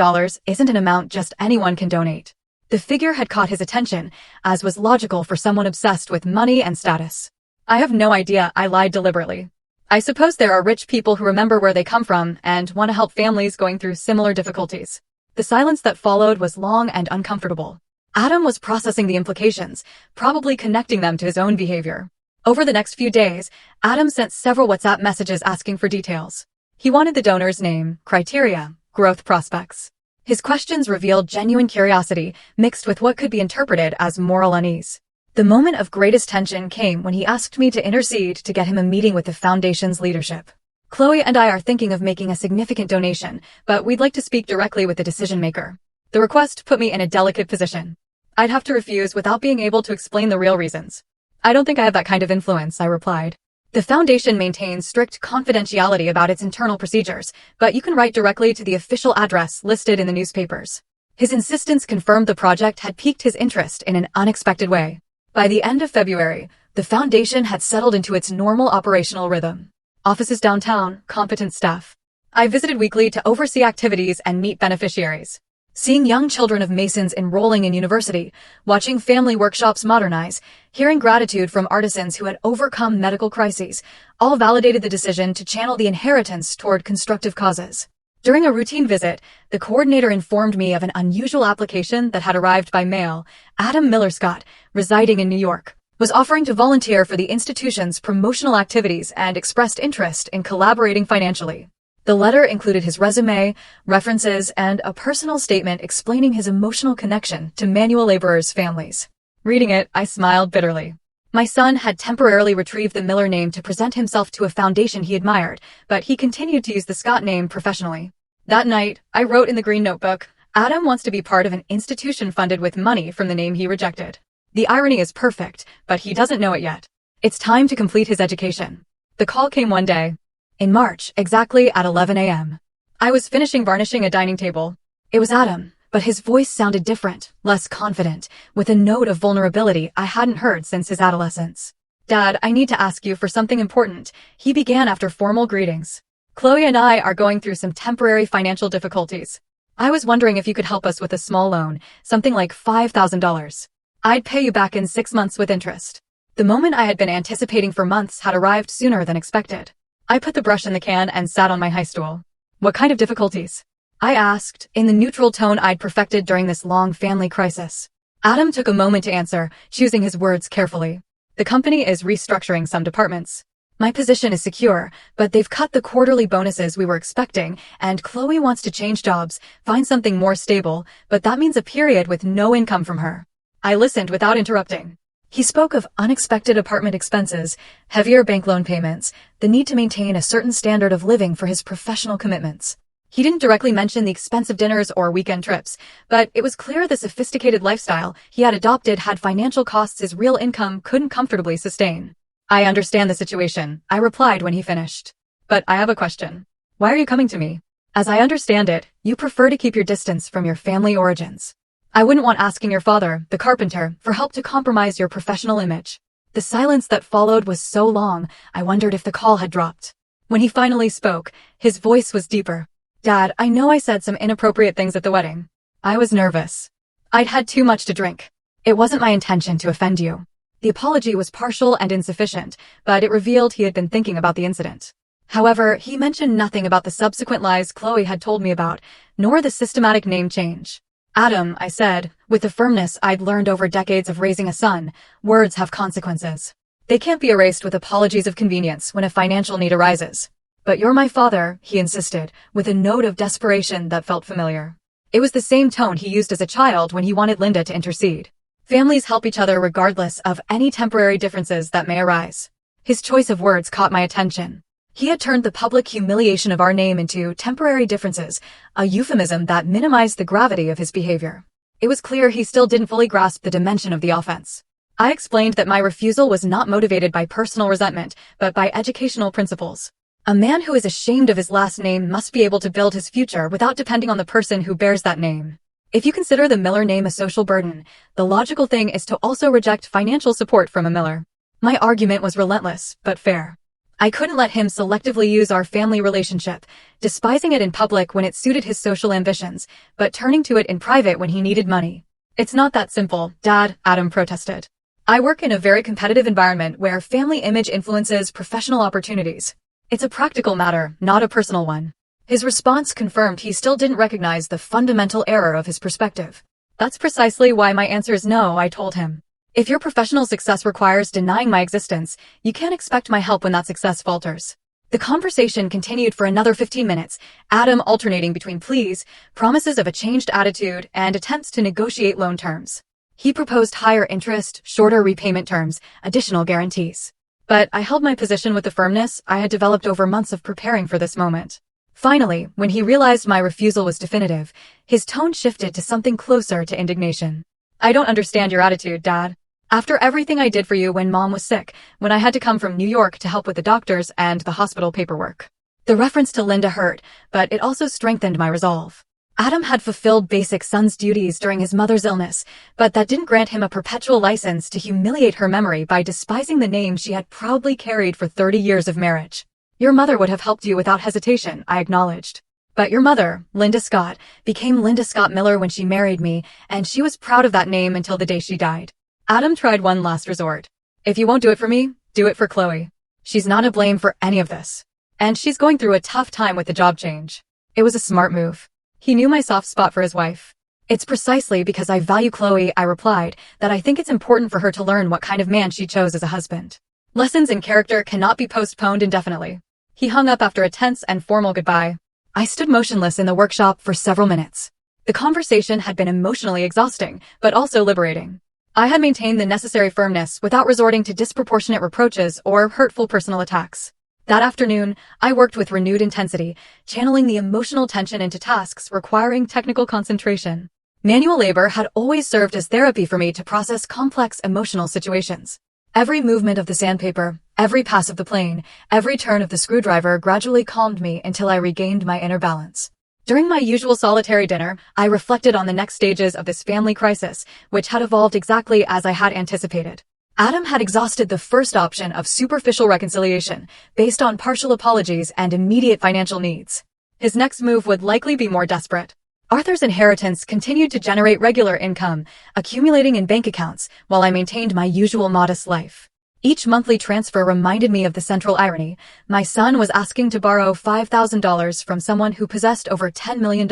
isn't an amount just anyone can donate." The figure had caught his attention, as was logical for someone obsessed with money and status. "I have no idea," I lied deliberately. "I suppose there are rich people who remember where they come from and want to help families going through similar difficulties." The silence that followed was long and uncomfortable. Adam was processing the implications, probably connecting them to his own behavior. Over the next few days, Adam sent several WhatsApp messages asking for details. He wanted the donor's name, criteria, growth prospects. His questions revealed genuine curiosity mixed with what could be interpreted as moral unease. The moment of greatest tension came when he asked me to intercede to get him a meeting with the foundation's leadership. "Chloe and I are thinking of making a significant donation, but we'd like to speak directly with the decision-maker." The request put me in a delicate position. I'd have to refuse without being able to explain the real reasons. "I don't think I have that kind of influence," I replied. "The foundation maintains strict confidentiality about its internal procedures, but you can write directly to the official address listed in the newspapers." His insistence confirmed the project had piqued his interest in an unexpected way. By the end of February, the foundation had settled into its normal operational rhythm. Offices downtown, competent staff. I visited weekly to oversee activities and meet beneficiaries. Seeing young children of Masons enrolling in university, watching family workshops modernize, hearing gratitude from artisans who had overcome medical crises, all validated the decision to channel the inheritance toward constructive causes. During a routine visit, the coordinator informed me of an unusual application that had arrived by mail. Adam Miller Scott, residing in New York, was offering to volunteer for the institution's promotional activities and expressed interest in collaborating financially. The letter included his resume, references, and a personal statement explaining his emotional connection to manual laborers' families. Reading it, I smiled bitterly. My son had temporarily retrieved the Miller name to present himself to a foundation he admired, but he continued to use the Scott name professionally. That night, I wrote in the green notebook, "Adam wants to be part of an institution funded with money from the name he rejected. The irony is perfect, but he doesn't know it yet. It's time to complete his education." The call came one day. In March, exactly at 11 a.m. I was finishing varnishing a dining table. It was Adam, but his voice sounded different, less confident, with a note of vulnerability I hadn't heard since his adolescence. "Dad, I need to ask you for something important," he began after formal greetings. "Chloe and I are going through some temporary financial difficulties. I was wondering if you could help us with a small loan, something like $5,000. I'd pay you back in 6 months with interest." The moment I had been anticipating for months had arrived sooner than expected. I put the brush in the can and sat on my high stool. "What kind of difficulties?" I asked, in the neutral tone I'd perfected during this long family crisis. Adam took a moment to answer, choosing his words carefully. "The company is restructuring some departments. My position is secure, but they've cut the quarterly bonuses we were expecting, and Chloe wants to change jobs, find something more stable, but that means a period with no income from her." I listened without interrupting. He spoke of unexpected apartment expenses, heavier bank loan payments, the need to maintain a certain standard of living for his professional commitments. He didn't directly mention the expensive dinners or weekend trips, but it was clear the sophisticated lifestyle he had adopted had financial costs his real income couldn't comfortably sustain. "I understand the situation," I replied when he finished. "But I have a question. Why are you coming to me? As I understand it, you prefer to keep your distance from your family origins. I wouldn't want asking your father, the carpenter, for help to compromise your professional image." The silence that followed was so long, I wondered if the call had dropped. When he finally spoke, his voice was deeper. "Dad, I know I said some inappropriate things at the wedding. I was nervous. I'd had too much to drink. It wasn't my intention to offend you." The apology was partial and insufficient, but it revealed he had been thinking about the incident. However, he mentioned nothing about the subsequent lies Chloe had told me about, nor the systematic name change. "Adam," I said, with the firmness I'd learned over decades of raising a son, "words have consequences. They can't be erased with apologies of convenience when a financial need arises." "But you're my father," he insisted, with a note of desperation that felt familiar. It was the same tone he used as a child when he wanted Linda to intercede. Families help each other regardless of any temporary differences that may arise. His choice of words caught my attention. He had turned the public humiliation of our name into temporary differences, a euphemism that minimized the gravity of his behavior. It was clear he still didn't fully grasp the dimension of the offense. I explained that my refusal was not motivated by personal resentment, but by educational principles. A man who is ashamed of his last name must be able to build his future without depending on the person who bears that name. If you consider the Miller name a social burden, the logical thing is to also reject financial support from a Miller. My argument was relentless, but fair. I couldn't let him selectively use our family relationship, despising it in public when it suited his social ambitions, but turning to it in private when he needed money. It's not that simple, Dad, Adam protested. I work in a very competitive environment where family image influences professional opportunities. It's a practical matter, not a personal one. His response confirmed he still didn't recognize the fundamental error of his perspective. That's precisely why my answer is no, I told him. If your professional success requires denying my existence, you can't expect my help when that success falters. The conversation continued for another 15 minutes, Adam alternating between pleas, promises of a changed attitude, and attempts to negotiate loan terms. He proposed higher interest, shorter repayment terms, additional guarantees. But I held my position with the firmness I had developed over months of preparing for this moment. Finally, when he realized my refusal was definitive, his tone shifted to something closer to indignation. I don't understand your attitude, Dad. After everything I did for you when Mom was sick, when I had to come from New York to help with the doctors and the hospital paperwork. The reference to Linda hurt, but it also strengthened my resolve. Adam had fulfilled basic son's duties during his mother's illness, but that didn't grant him a perpetual license to humiliate her memory by despising the name she had proudly carried for 30 years of marriage. Your mother would have helped you without hesitation, I acknowledged. But your mother, Linda Scott, became Linda Scott Miller when she married me, and she was proud of that name until the day she died. Adam tried one last resort. If you won't do it for me, do it for Chloe. She's not to blame for any of this. And she's going through a tough time with the job change. It was a smart move. He knew my soft spot for his wife. It's precisely because I value Chloe, I replied, that I think it's important for her to learn what kind of man she chose as a husband. Lessons in character cannot be postponed indefinitely. He hung up after a tense and formal goodbye. I stood motionless in the workshop for several minutes. The conversation had been emotionally exhausting, but also liberating. I had maintained the necessary firmness without resorting to disproportionate reproaches or hurtful personal attacks. That afternoon, I worked with renewed intensity, channeling the emotional tension into tasks requiring technical concentration. Manual labor had always served as therapy for me to process complex emotional situations. Every movement of the sandpaper, every pass of the plane, every turn of the screwdriver gradually calmed me until I regained my inner balance. During my usual solitary dinner, I reflected on the next stages of this family crisis, which had evolved exactly as I had anticipated. Adam had exhausted the first option of superficial reconciliation, based on partial apologies and immediate financial needs. His next move would likely be more desperate. Arthur's inheritance continued to generate regular income, accumulating in bank accounts, while I maintained my usual modest life. Each monthly transfer reminded me of the central irony. My son was asking to borrow $5,000 from someone who possessed over $10 million,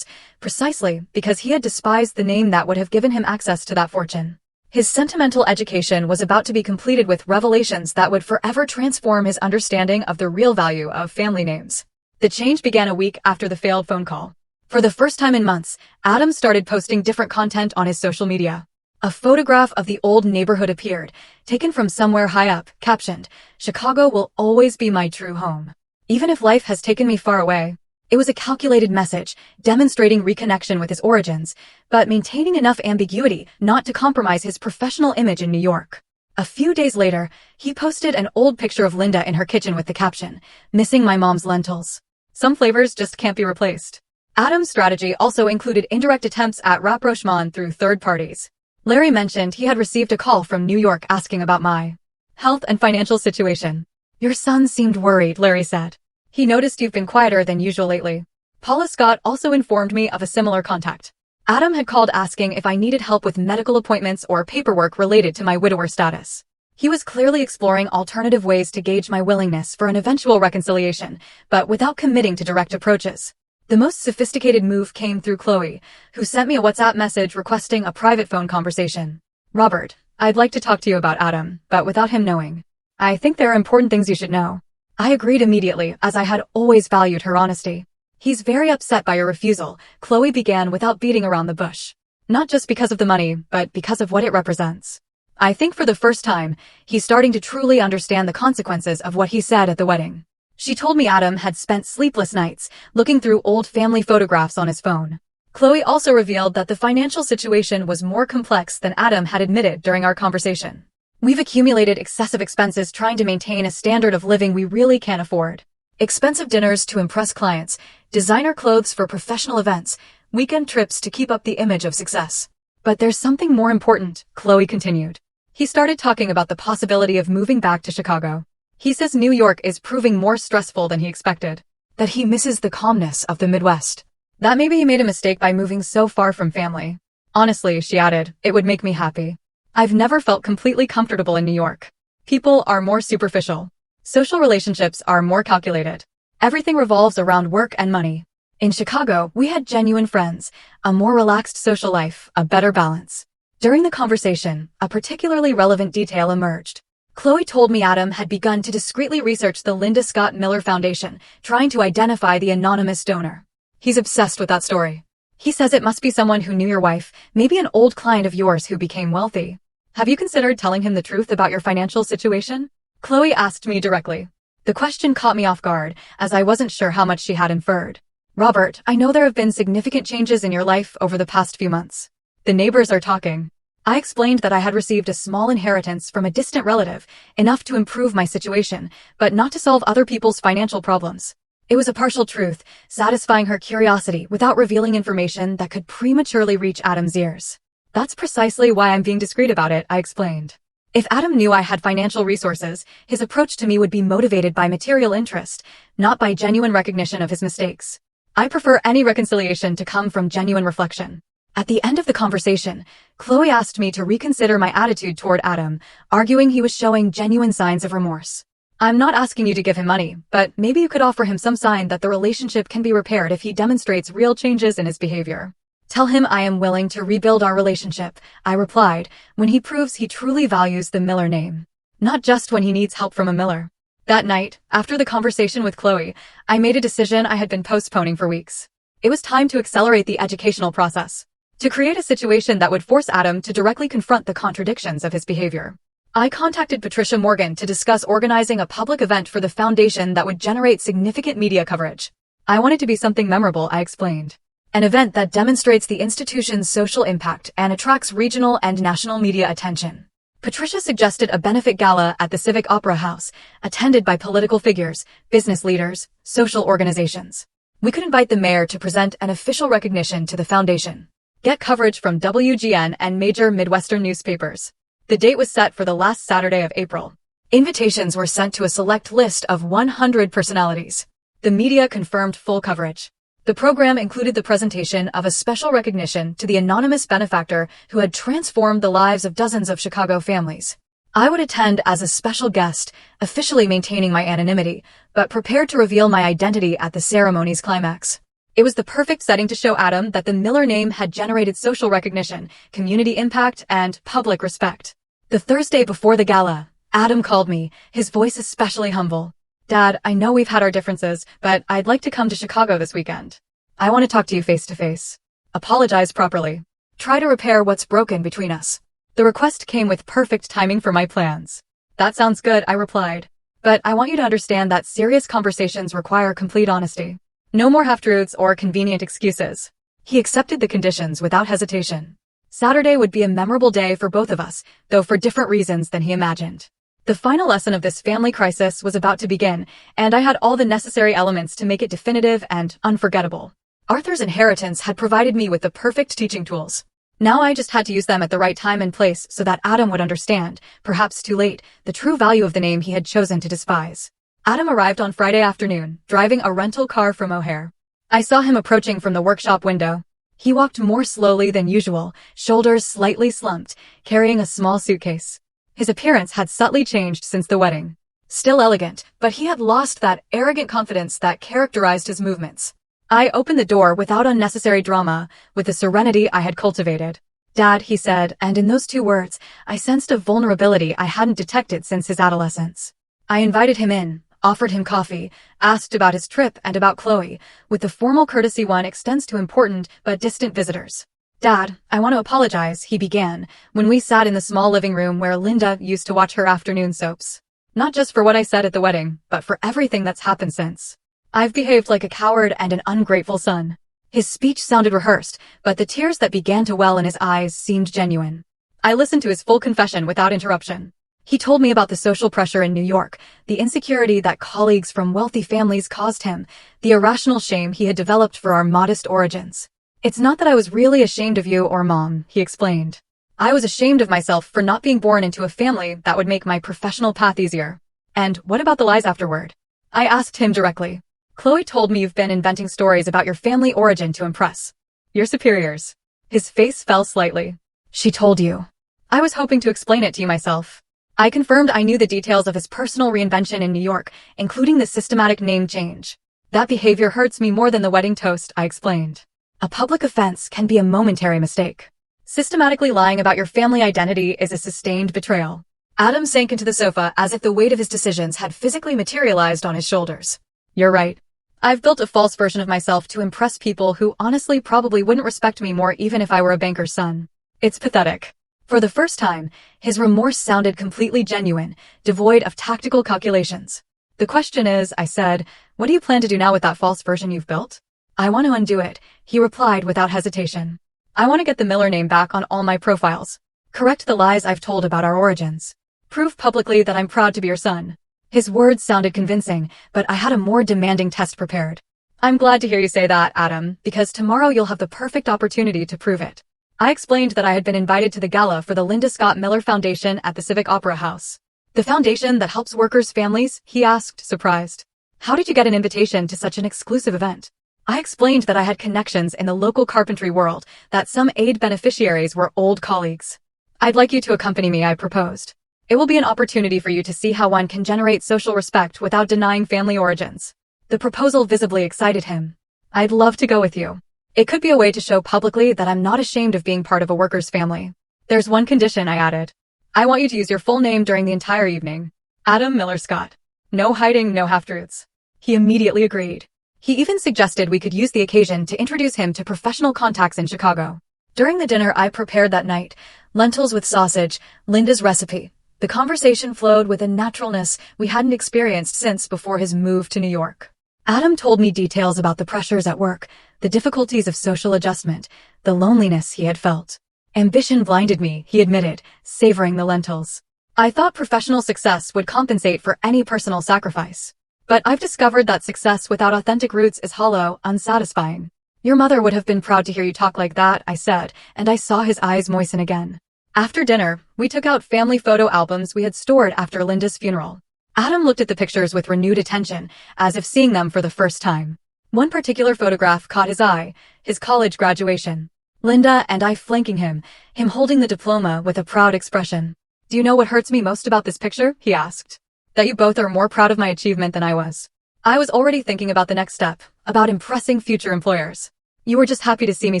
precisely because he had despised the name that would have given him access to that fortune. His sentimental education was about to be completed with revelations that would forever transform his understanding of the real value of family names. The change began a week after the failed phone call. For the first time in months, Adam started posting different content on his social media. A photograph of the old neighborhood appeared, taken from somewhere high up, captioned, "Chicago will always be my true home. Even if life has taken me far away." It was a calculated message, demonstrating reconnection with his origins, but maintaining enough ambiguity not to compromise his professional image in New York. A few days later, he posted an old picture of Linda in her kitchen with the caption, "Missing my mom's lentils. Some flavors just can't be replaced." Adam's strategy also included indirect attempts at rapprochement through third parties. Larry mentioned he had received a call from New York asking about my health and financial situation. "Your son seemed worried," Larry said. "He noticed you've been quieter than usual lately." Paula Scott also informed me of a similar contact. Adam had called asking if I needed help with medical appointments or paperwork related to my widower status. He was clearly exploring alternative ways to gauge my willingness for an eventual reconciliation, but without committing to direct approaches. The most sophisticated move came through Chloe, who sent me a WhatsApp message requesting a private phone conversation. "Robert, I'd like to talk to you about Adam, but without him knowing. I think there are important things you should know." I agreed immediately, as I had always valued her honesty. "He's very upset by your refusal," Chloe began without beating around the bush. Not just because of the money, but because of what it represents. I think for the first time, he's starting to truly understand the consequences of what he said at the wedding. She told me Adam had spent sleepless nights looking through old family photographs on his phone. Chloe also revealed that the financial situation was more complex than Adam had admitted during our conversation. We've accumulated excessive expenses trying to maintain a standard of living we really can't afford. Expensive dinners to impress clients, designer clothes for professional events, weekend trips to keep up the image of success. But there's something more important, Chloe continued. He started talking about the possibility of moving back to Chicago. He says New York is proving more stressful than he expected, that he misses the calmness of the Midwest. That maybe he made a mistake by moving so far from family. Honestly, she added, it would make me happy. I've never felt completely comfortable in New York. People are more superficial. Social relationships are more calculated. Everything revolves around work and money. In Chicago, we had genuine friends, a more relaxed social life, a better balance. During the conversation, a particularly relevant detail emerged. Chloe told me Adam had begun to discreetly research the Linda Scott Miller Foundation, trying to identify the anonymous donor. He's obsessed with that story. He says it must be someone who knew your wife, maybe an old client of yours who became wealthy. Have you considered telling him the truth about your financial situation? Chloe asked me directly. The question caught me off guard, as I wasn't sure how much she had inferred. Robert, I know there have been significant changes in your life over the past few months. The neighbors are talking. I explained that I had received a small inheritance from a distant relative, enough to improve my situation, but not to solve other people's financial problems. It was a partial truth, satisfying her curiosity without revealing information that could prematurely reach Adam's ears. That's precisely why I'm being discreet about it, I explained. If Adam knew I had financial resources, his approach to me would be motivated by material interest, not by genuine recognition of his mistakes. I prefer any reconciliation to come from genuine reflection. At the end of the conversation, Chloe asked me to reconsider my attitude toward Adam, arguing he was showing genuine signs of remorse. I'm not asking you to give him money, but maybe you could offer him some sign that the relationship can be repaired if he demonstrates real changes in his behavior. Tell him I am willing to rebuild our relationship, I replied, when he proves he truly values the Miller name. Not just when he needs help from a Miller. That night, after the conversation with Chloe, I made a decision I had been postponing for weeks. It was time to accelerate the educational process. To create a situation that would force Adam to directly confront the contradictions of his behavior. I contacted Patricia Morgan to discuss organizing a public event for the foundation that would generate significant media coverage. I want it to be something memorable, I explained. An event that demonstrates the institution's social impact and attracts regional and national media attention. Patricia suggested a benefit gala at the Civic Opera House, attended by political figures, business leaders, social organizations. We could invite the mayor to present an official recognition to the foundation. Get coverage from WGN and major Midwestern newspapers. The date was set for the last Saturday of April. Invitations were sent to a select list of 100 personalities. The media confirmed full coverage. The program included the presentation of a special recognition to the anonymous benefactor who had transformed the lives of dozens of Chicago families. I would attend as a special guest, officially maintaining my anonymity, but prepared to reveal my identity at the ceremony's climax. It was the perfect setting to show Adam that the Miller name had generated social recognition, community impact, and public respect. The Thursday before the gala, Adam called me, his voice especially humble. Dad, I know we've had our differences, but I'd like to come to Chicago this weekend. I want to talk to you face to face. Apologize properly. Try to repair what's broken between us. The request came with perfect timing for my plans. That sounds good, I replied. But I want you to understand that serious conversations require complete honesty. No more half-truths or convenient excuses. He accepted the conditions without hesitation. Saturday would be a memorable day for both of us, though for different reasons than he imagined. The final lesson of this family crisis was about to begin, and I had all the necessary elements to make it definitive and unforgettable. Arthur's inheritance had provided me with the perfect teaching tools. Now I just had to use them at the right time and place so that Adam would understand, perhaps too late, the true value of the name he had chosen to despise. Adam arrived on Friday afternoon, driving a rental car from O'Hare. I saw him approaching from the workshop window. He walked more slowly than usual, shoulders slightly slumped, carrying a small suitcase. His appearance had subtly changed since the wedding. Still elegant, but he had lost that arrogant confidence that characterized his movements. I opened the door without unnecessary drama, with the serenity I had cultivated. Dad, he said, and in those 2 words, I sensed a vulnerability I hadn't detected since his adolescence. I invited him in, offered him coffee, asked about his trip and about Chloe, with the formal courtesy one extends to important but distant visitors. Dad, I want to apologize, he began, when we sat in the small living room where Linda used to watch her afternoon soaps. Not just for what I said at the wedding, but for everything that's happened since. I've behaved like a coward and an ungrateful son. His speech sounded rehearsed, but the tears that began to well in his eyes seemed genuine. I listened to his full confession without interruption. He told me about the social pressure in New York, the insecurity that colleagues from wealthy families caused him, the irrational shame he had developed for our modest origins. It's not that I was really ashamed of you or Mom, he explained. I was ashamed of myself for not being born into a family that would make my professional path easier. And what about the lies afterward? I asked him directly. Chloe told me you've been inventing stories about your family origin to impress your superiors. His face fell slightly. She told you. I was hoping to explain it to you myself. I confirmed I knew the details of his personal reinvention in New York, including the systematic name change. That behavior hurts me more than the wedding toast, I explained. A public offense can be a momentary mistake. Systematically lying about your family identity is a sustained betrayal. Adam sank into the sofa as if the weight of his decisions had physically materialized on his shoulders. You're right. I've built a false version of myself to impress people who honestly probably wouldn't respect me more even if I were a banker's son. It's pathetic. For the first time, his remorse sounded completely genuine, devoid of tactical calculations. The question is, I said, what do you plan to do now with that false version you've built? I want to undo it, he replied without hesitation. I want to get the Miller name back on all my profiles. Correct the lies I've told about our origins. Prove publicly that I'm proud to be your son. His words sounded convincing, but I had a more demanding test prepared. I'm glad to hear you say that, Adam, because tomorrow you'll have the perfect opportunity to prove it. I explained that I had been invited to the gala for the Linda Scott Miller Foundation at the Civic Opera House. The foundation that helps workers' families? He asked, surprised. How did you get an invitation to such an exclusive event? I explained that I had connections in the local carpentry world, that some aid beneficiaries were old colleagues. I'd like you to accompany me, I proposed. It will be an opportunity for you to see how one can generate social respect without denying family origins. The proposal visibly excited him. I'd love to go with you. It could be a way to show publicly that I'm not ashamed of being part of a worker's family. There's one condition, I added. I want you to use your full name during the entire evening. Adam Miller Scott. No hiding, no half-truths. He immediately agreed. He even suggested we could use the occasion to introduce him to professional contacts in Chicago. During the dinner I prepared that night, lentils with sausage, Linda's recipe, the conversation flowed with a naturalness we hadn't experienced since before his move to New York. Adam told me details about the pressures at work, the difficulties of social adjustment, the loneliness he had felt. Ambition blinded me, he admitted, savoring the lentils. I thought professional success would compensate for any personal sacrifice. But I've discovered that success without authentic roots is hollow, unsatisfying. Your mother would have been proud to hear you talk like that, I said, and I saw his eyes moisten again. After dinner, we took out family photo albums we had stored after Linda's funeral. Adam looked at the pictures with renewed attention, as if seeing them for the first time. One particular photograph caught his eye, his college graduation. Linda and I flanking him holding the diploma with a proud expression. Do you know what hurts me most about this picture? He asked. That you both are more proud of my achievement than I was. I was already thinking about the next step, about impressing future employers. You were just happy to see me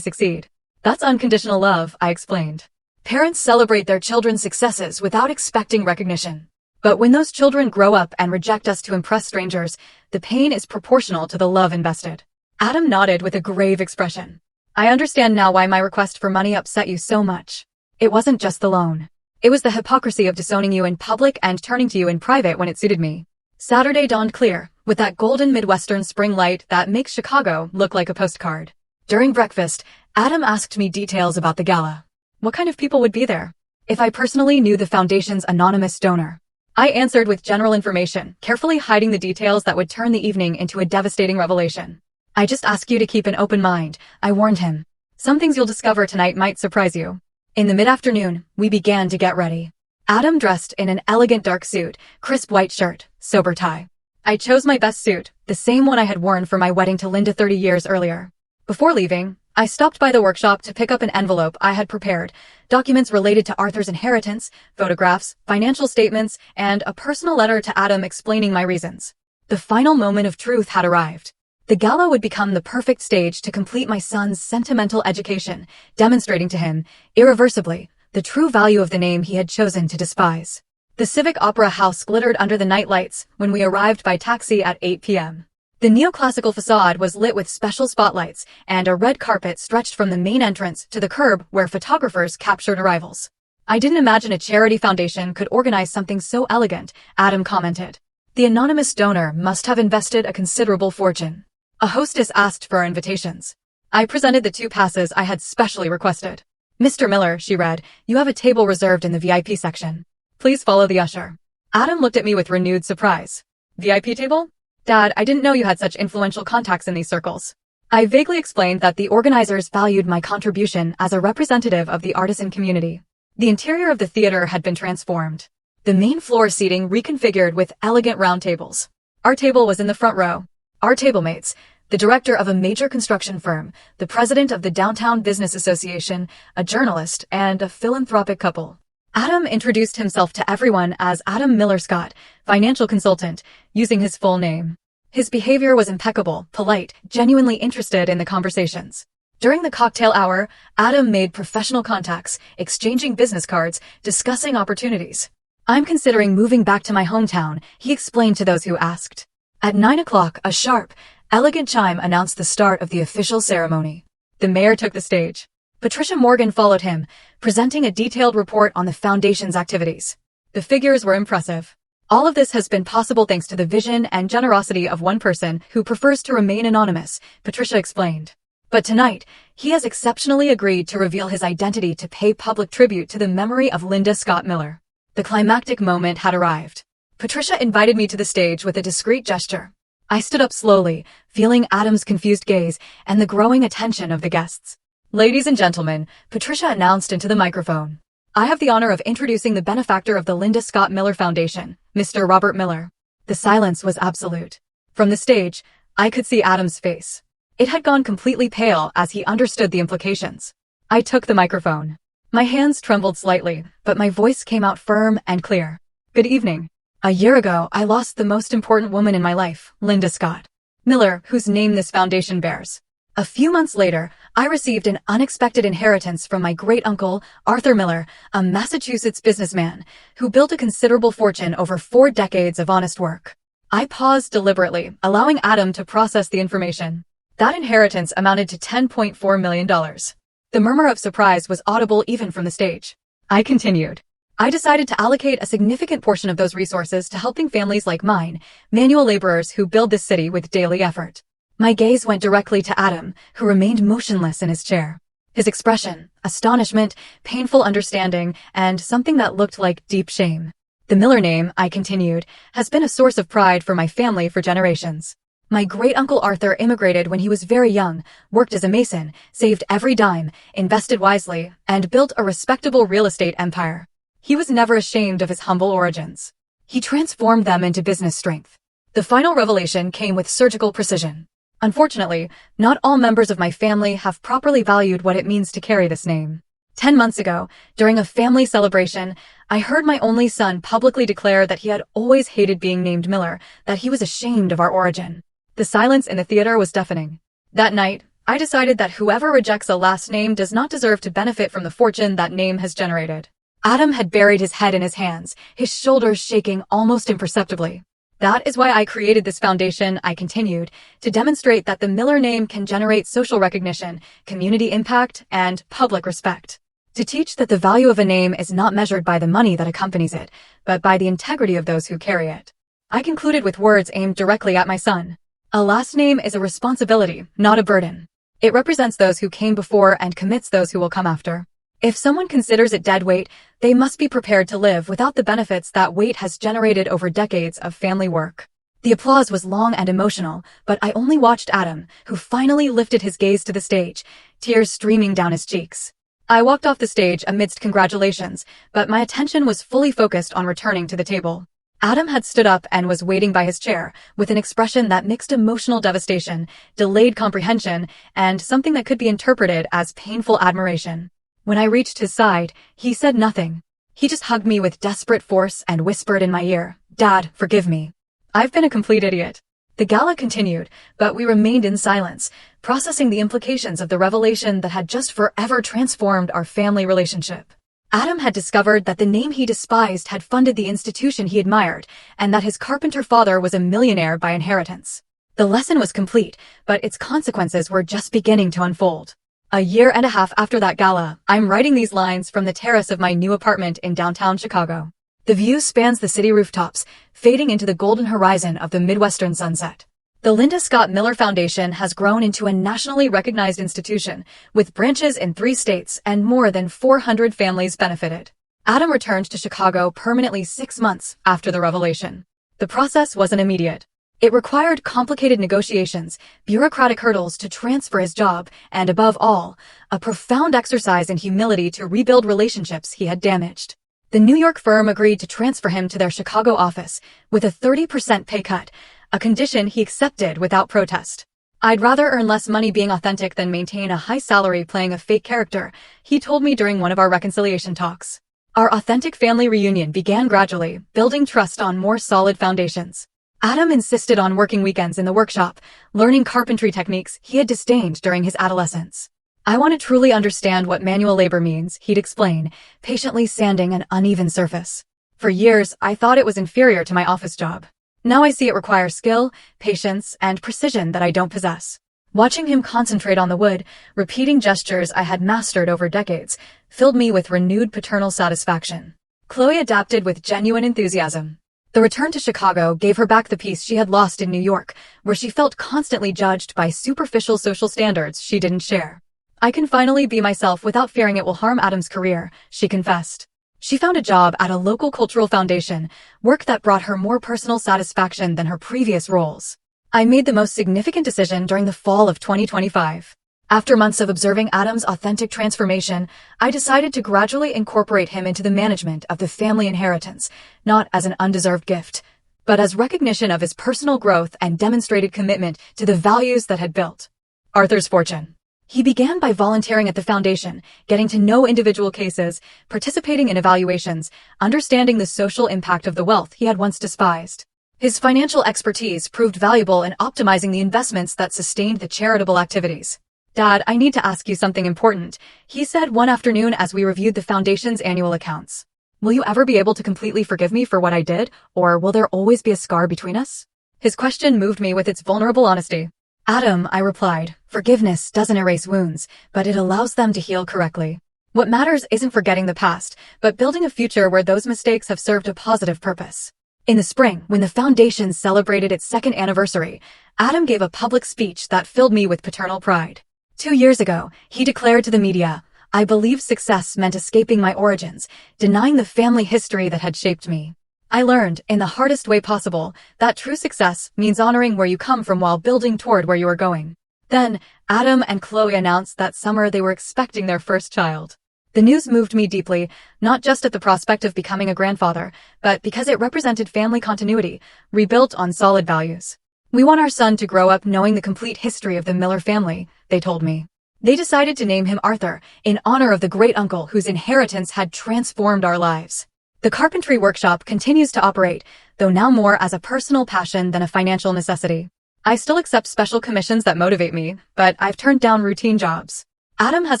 succeed. That's unconditional love, I explained. Parents celebrate their children's successes without expecting recognition. But when those children grow up and reject us to impress strangers, the pain is proportional to the love invested. Adam nodded with a grave expression. I understand now why my request for money upset you so much. It wasn't just the loan. It was the hypocrisy of disowning you in public and turning to you in private when it suited me. Saturday dawned clear, with that golden Midwestern spring light that makes Chicago look like a postcard. During breakfast, Adam asked me details about the gala. What kind of people would be there? If I personally knew the foundation's anonymous donor. I answered with general information, carefully hiding the details that would turn the evening into a devastating revelation. I just ask you to keep an open mind, I warned him. Some things you'll discover tonight might surprise you. In the mid-afternoon, we began to get ready. Adam dressed in an elegant dark suit, crisp white shirt, sober tie. I chose my best suit, the same one I had worn for my wedding to Linda 30 years earlier. Before leaving, I stopped by the workshop to pick up an envelope I had prepared, documents related to Arthur's inheritance, photographs, financial statements, and a personal letter to Adam explaining my reasons. The final moment of truth had arrived. The gala would become the perfect stage to complete my son's sentimental education, demonstrating to him, irreversibly, the true value of the name he had chosen to despise. The Civic Opera House glittered under the night lights when we arrived by taxi at 8 p.m. The neoclassical facade was lit with special spotlights, and a red carpet stretched from the main entrance to the curb where photographers captured arrivals. "I didn't imagine a charity foundation could organize something so elegant," Adam commented. "The anonymous donor must have invested a considerable fortune." A hostess asked for our invitations. I presented the 2 passes I had specially requested. "Mr. Miller," she read, "you have a table reserved in the VIP section. Please follow the usher." Adam looked at me with renewed surprise. "VIP table? Dad, I didn't know you had such influential contacts in these circles." I vaguely explained that the organizers valued my contribution as a representative of the artisan community. The interior of the theater had been transformed. The main floor seating reconfigured with elegant round tables. Our table was in the front row. Our tablemates, the director of a major construction firm, the president of the Downtown Business Association, a journalist, and a philanthropic couple. Adam introduced himself to everyone as Adam Miller Scott, financial consultant, using his full name. His behavior was impeccable, polite, genuinely interested in the conversations. During the cocktail hour, Adam made professional contacts, exchanging business cards, discussing opportunities. "I'm considering moving back to my hometown," he explained to those who asked. At 9 o'clock, a sharp, elegant chime announced the start of the official ceremony. The mayor took the stage. Patricia Morgan followed him, presenting a detailed report on the foundation's activities. The figures were impressive. "All of this has been possible thanks to the vision and generosity of one person who prefers to remain anonymous," Patricia explained. "But tonight, he has exceptionally agreed to reveal his identity to pay public tribute to the memory of Linda Scott Miller." The climactic moment had arrived. Patricia invited me to the stage with a discreet gesture. I stood up slowly, feeling Adam's confused gaze and the growing attention of the guests. "Ladies and gentlemen," Patricia announced into the microphone, "I have the honor of introducing the benefactor of the Linda Scott Miller Foundation, Mr. Robert Miller." The silence was absolute. From the stage, I could see Adam's face. It had gone completely pale as he understood the implications. I took the microphone. My hands trembled slightly, but my voice came out firm and clear. "Good evening. A year ago, I lost the most important woman in my life, Linda Scott Miller, whose name this foundation bears. A few months later, I received an unexpected inheritance from my great-uncle, Arthur Miller, a Massachusetts businessman, who built a considerable fortune over 4 decades of honest work." I paused deliberately, allowing Adam to process the information. That inheritance amounted to $10.4 million. The murmur of surprise was audible even from the stage. I continued. "I decided to allocate a significant portion of those resources to helping families like mine, manual laborers who build this city with daily effort." My gaze went directly to Adam, who remained motionless in his chair. His expression, astonishment, painful understanding, and something that looked like deep shame. "The Miller name," I continued, "has been a source of pride for my family for generations. My great-uncle Arthur immigrated when he was very young, worked as a mason, saved every dime, invested wisely, and built a respectable real estate empire. He was never ashamed of his humble origins. He transformed them into business strength. The final revelation came with surgical precision. Unfortunately, not all members of my family have properly valued what it means to carry this name. 10 months ago, during a family celebration, I heard my only son publicly declare that he had always hated being named Miller, that he was ashamed of our origin. The silence in the theater was deafening. That night, I decided that whoever rejects a last name does not deserve to benefit from the fortune that name has generated. Adam had buried his head in his hands, his shoulders shaking almost imperceptibly. "That is why I created this foundation," I continued, "to demonstrate that the Miller name can generate social recognition, community impact, and public respect. To teach that the value of a name is not measured by the money that accompanies it, but by the integrity of those who carry it." I concluded with words aimed directly at my son. "A last name is a responsibility, not a burden. It represents those who came before and commits those who will come after. If someone considers it dead weight, they must be prepared to live without the benefits that weight has generated over decades of family work." The applause was long and emotional, but I only watched Adam, who finally lifted his gaze to the stage, tears streaming down his cheeks. I walked off the stage amidst congratulations, but my attention was fully focused on returning to the table. Adam had stood up and was waiting by his chair, with an expression that mixed emotional devastation, delayed comprehension, and something that could be interpreted as painful admiration. When I reached his side, he said nothing. He just hugged me with desperate force and whispered in my ear, "Dad, forgive me. I've been a complete idiot." The gala continued, but we remained in silence, processing the implications of the revelation that had just forever transformed our family relationship. Adam had discovered that the name he despised had funded the institution he admired, and that his carpenter father was a millionaire by inheritance. The lesson was complete, but its consequences were just beginning to unfold. A year and a half after that gala, I'm writing these lines from the terrace of my new apartment in downtown Chicago. The view spans the city rooftops, fading into the golden horizon of the Midwestern sunset. The Linda Scott Miller Foundation has grown into a nationally recognized institution, with branches in 3 states and more than 400 families benefited. Adam returned to Chicago permanently 6 months after the revelation. The process wasn't immediate. It required complicated negotiations, bureaucratic hurdles to transfer his job, and above all, a profound exercise in humility to rebuild relationships he had damaged. The New York firm agreed to transfer him to their Chicago office with a 30% pay cut, a condition he accepted without protest. "I'd rather earn less money being authentic than maintain a high salary playing a fake character," he told me during one of our reconciliation talks. Our authentic family reunion began gradually, building trust on more solid foundations. Adam insisted on working weekends in the workshop, learning carpentry techniques he had disdained during his adolescence. "I want to truly understand what manual labor means," he'd explain, patiently sanding an uneven surface. "For years, I thought it was inferior to my office job. Now I see it requires skill, patience, and precision that I don't possess." Watching him concentrate on the wood, repeating gestures I had mastered over decades, filled me with renewed paternal satisfaction. Chloe adapted with genuine enthusiasm. The return to Chicago gave her back the peace she had lost in New York, where she felt constantly judged by superficial social standards she didn't share. "I can finally be myself without fearing it will harm Adam's career," she confessed. She found a job at a local cultural foundation, work that brought her more personal satisfaction than her previous roles. I made the most significant decision during the fall of 2025. After months of observing Adam's authentic transformation, I decided to gradually incorporate him into the management of the family inheritance, not as an undeserved gift, but as recognition of his personal growth and demonstrated commitment to the values that had built Arthur's fortune. He began by volunteering at the foundation, getting to know individual cases, participating in evaluations, understanding the social impact of the wealth he had once despised. His financial expertise proved valuable in optimizing the investments that sustained the charitable activities. "Dad, I need to ask you something important," he said one afternoon as we reviewed the foundation's annual accounts. "Will you ever be able to completely forgive me for what I did, or will there always be a scar between us?" His question moved me with its vulnerable honesty. "Adam," I replied, "forgiveness doesn't erase wounds, but it allows them to heal correctly. What matters isn't forgetting the past, but building a future where those mistakes have served a positive purpose." In the spring, when the foundation celebrated its 2nd anniversary, Adam gave a public speech that filled me with paternal pride. 2 years ago, he declared to the media, "I believed success meant escaping my origins, denying the family history that had shaped me. I learned, in the hardest way possible, that true success means honoring where you come from while building toward where you are going." Then, Adam and Chloe announced that summer they were expecting their first child. The news moved me deeply, not just at the prospect of becoming a grandfather, but because it represented family continuity, rebuilt on solid values. "We want our son to grow up knowing the complete history of the Miller family," they told me. They decided to name him Arthur, in honor of the great uncle whose inheritance had transformed our lives. The carpentry workshop continues to operate, though now more as a personal passion than a financial necessity. I still accept special commissions that motivate me, but I've turned down routine jobs. Adam has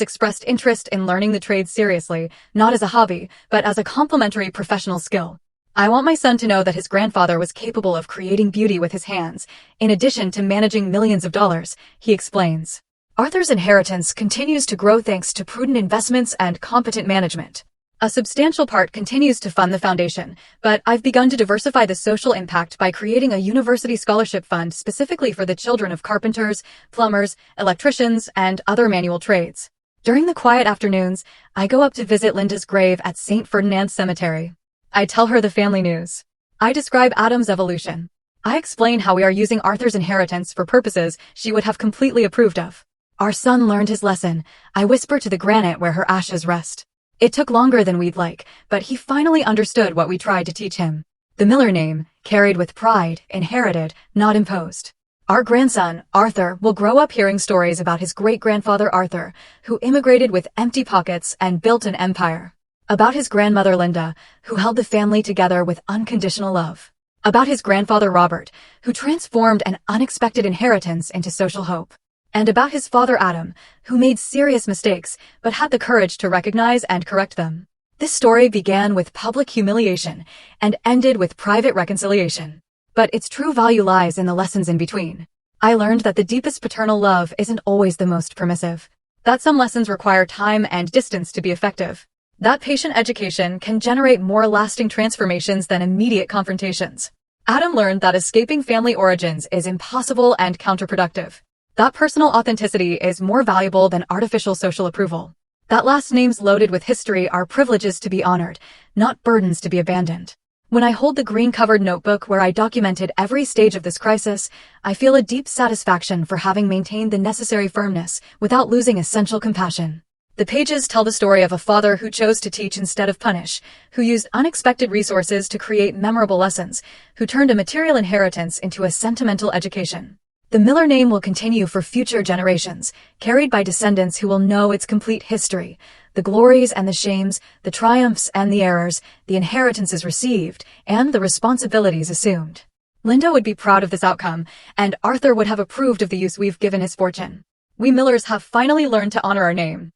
expressed interest in learning the trade seriously, not as a hobby, but as a complementary professional skill. "I want my son to know that his grandfather was capable of creating beauty with his hands, in addition to managing millions of dollars," he explains. Arthur's inheritance continues to grow thanks to prudent investments and competent management. A substantial part continues to fund the foundation, but I've begun to diversify the social impact by creating a university scholarship fund specifically for the children of carpenters, plumbers, electricians, and other manual trades. During the quiet afternoons, I go up to visit Linda's grave at St. Ferdinand's Cemetery. I tell her the family news. I describe Adam's evolution. I explain how we are using Arthur's inheritance for purposes she would have completely approved of. "Our son learned his lesson," I whisper to the granite where her ashes rest. "It took longer than we'd like, but he finally understood what we tried to teach him. The Miller name, carried with pride, inherited, not imposed. Our grandson, Arthur, will grow up hearing stories about his great-grandfather Arthur, who immigrated with empty pockets and built an empire. About his grandmother Linda, who held the family together with unconditional love. About his grandfather Robert, who transformed an unexpected inheritance into social hope. And about his father Adam, who made serious mistakes, but had the courage to recognize and correct them. This story began with public humiliation and ended with private reconciliation. But its true value lies in the lessons in between. I learned that the deepest paternal love isn't always the most permissive. That some lessons require time and distance to be effective. That patient education can generate more lasting transformations than immediate confrontations. Adam learned that escaping family origins is impossible and counterproductive. That personal authenticity is more valuable than artificial social approval. That last names loaded with history are privileges to be honored, not burdens to be abandoned. When I hold the green-covered notebook where I documented every stage of this crisis, I feel a deep satisfaction for having maintained the necessary firmness without losing essential compassion. The pages tell the story of a father who chose to teach instead of punish, who used unexpected resources to create memorable lessons, who turned a material inheritance into a sentimental education. The Miller name will continue for future generations, carried by descendants who will know its complete history, the glories and the shames, the triumphs and the errors, the inheritances received, and the responsibilities assumed. Linda would be proud of this outcome, and Arthur would have approved of the use we've given his fortune. We Millers have finally learned to honor our name.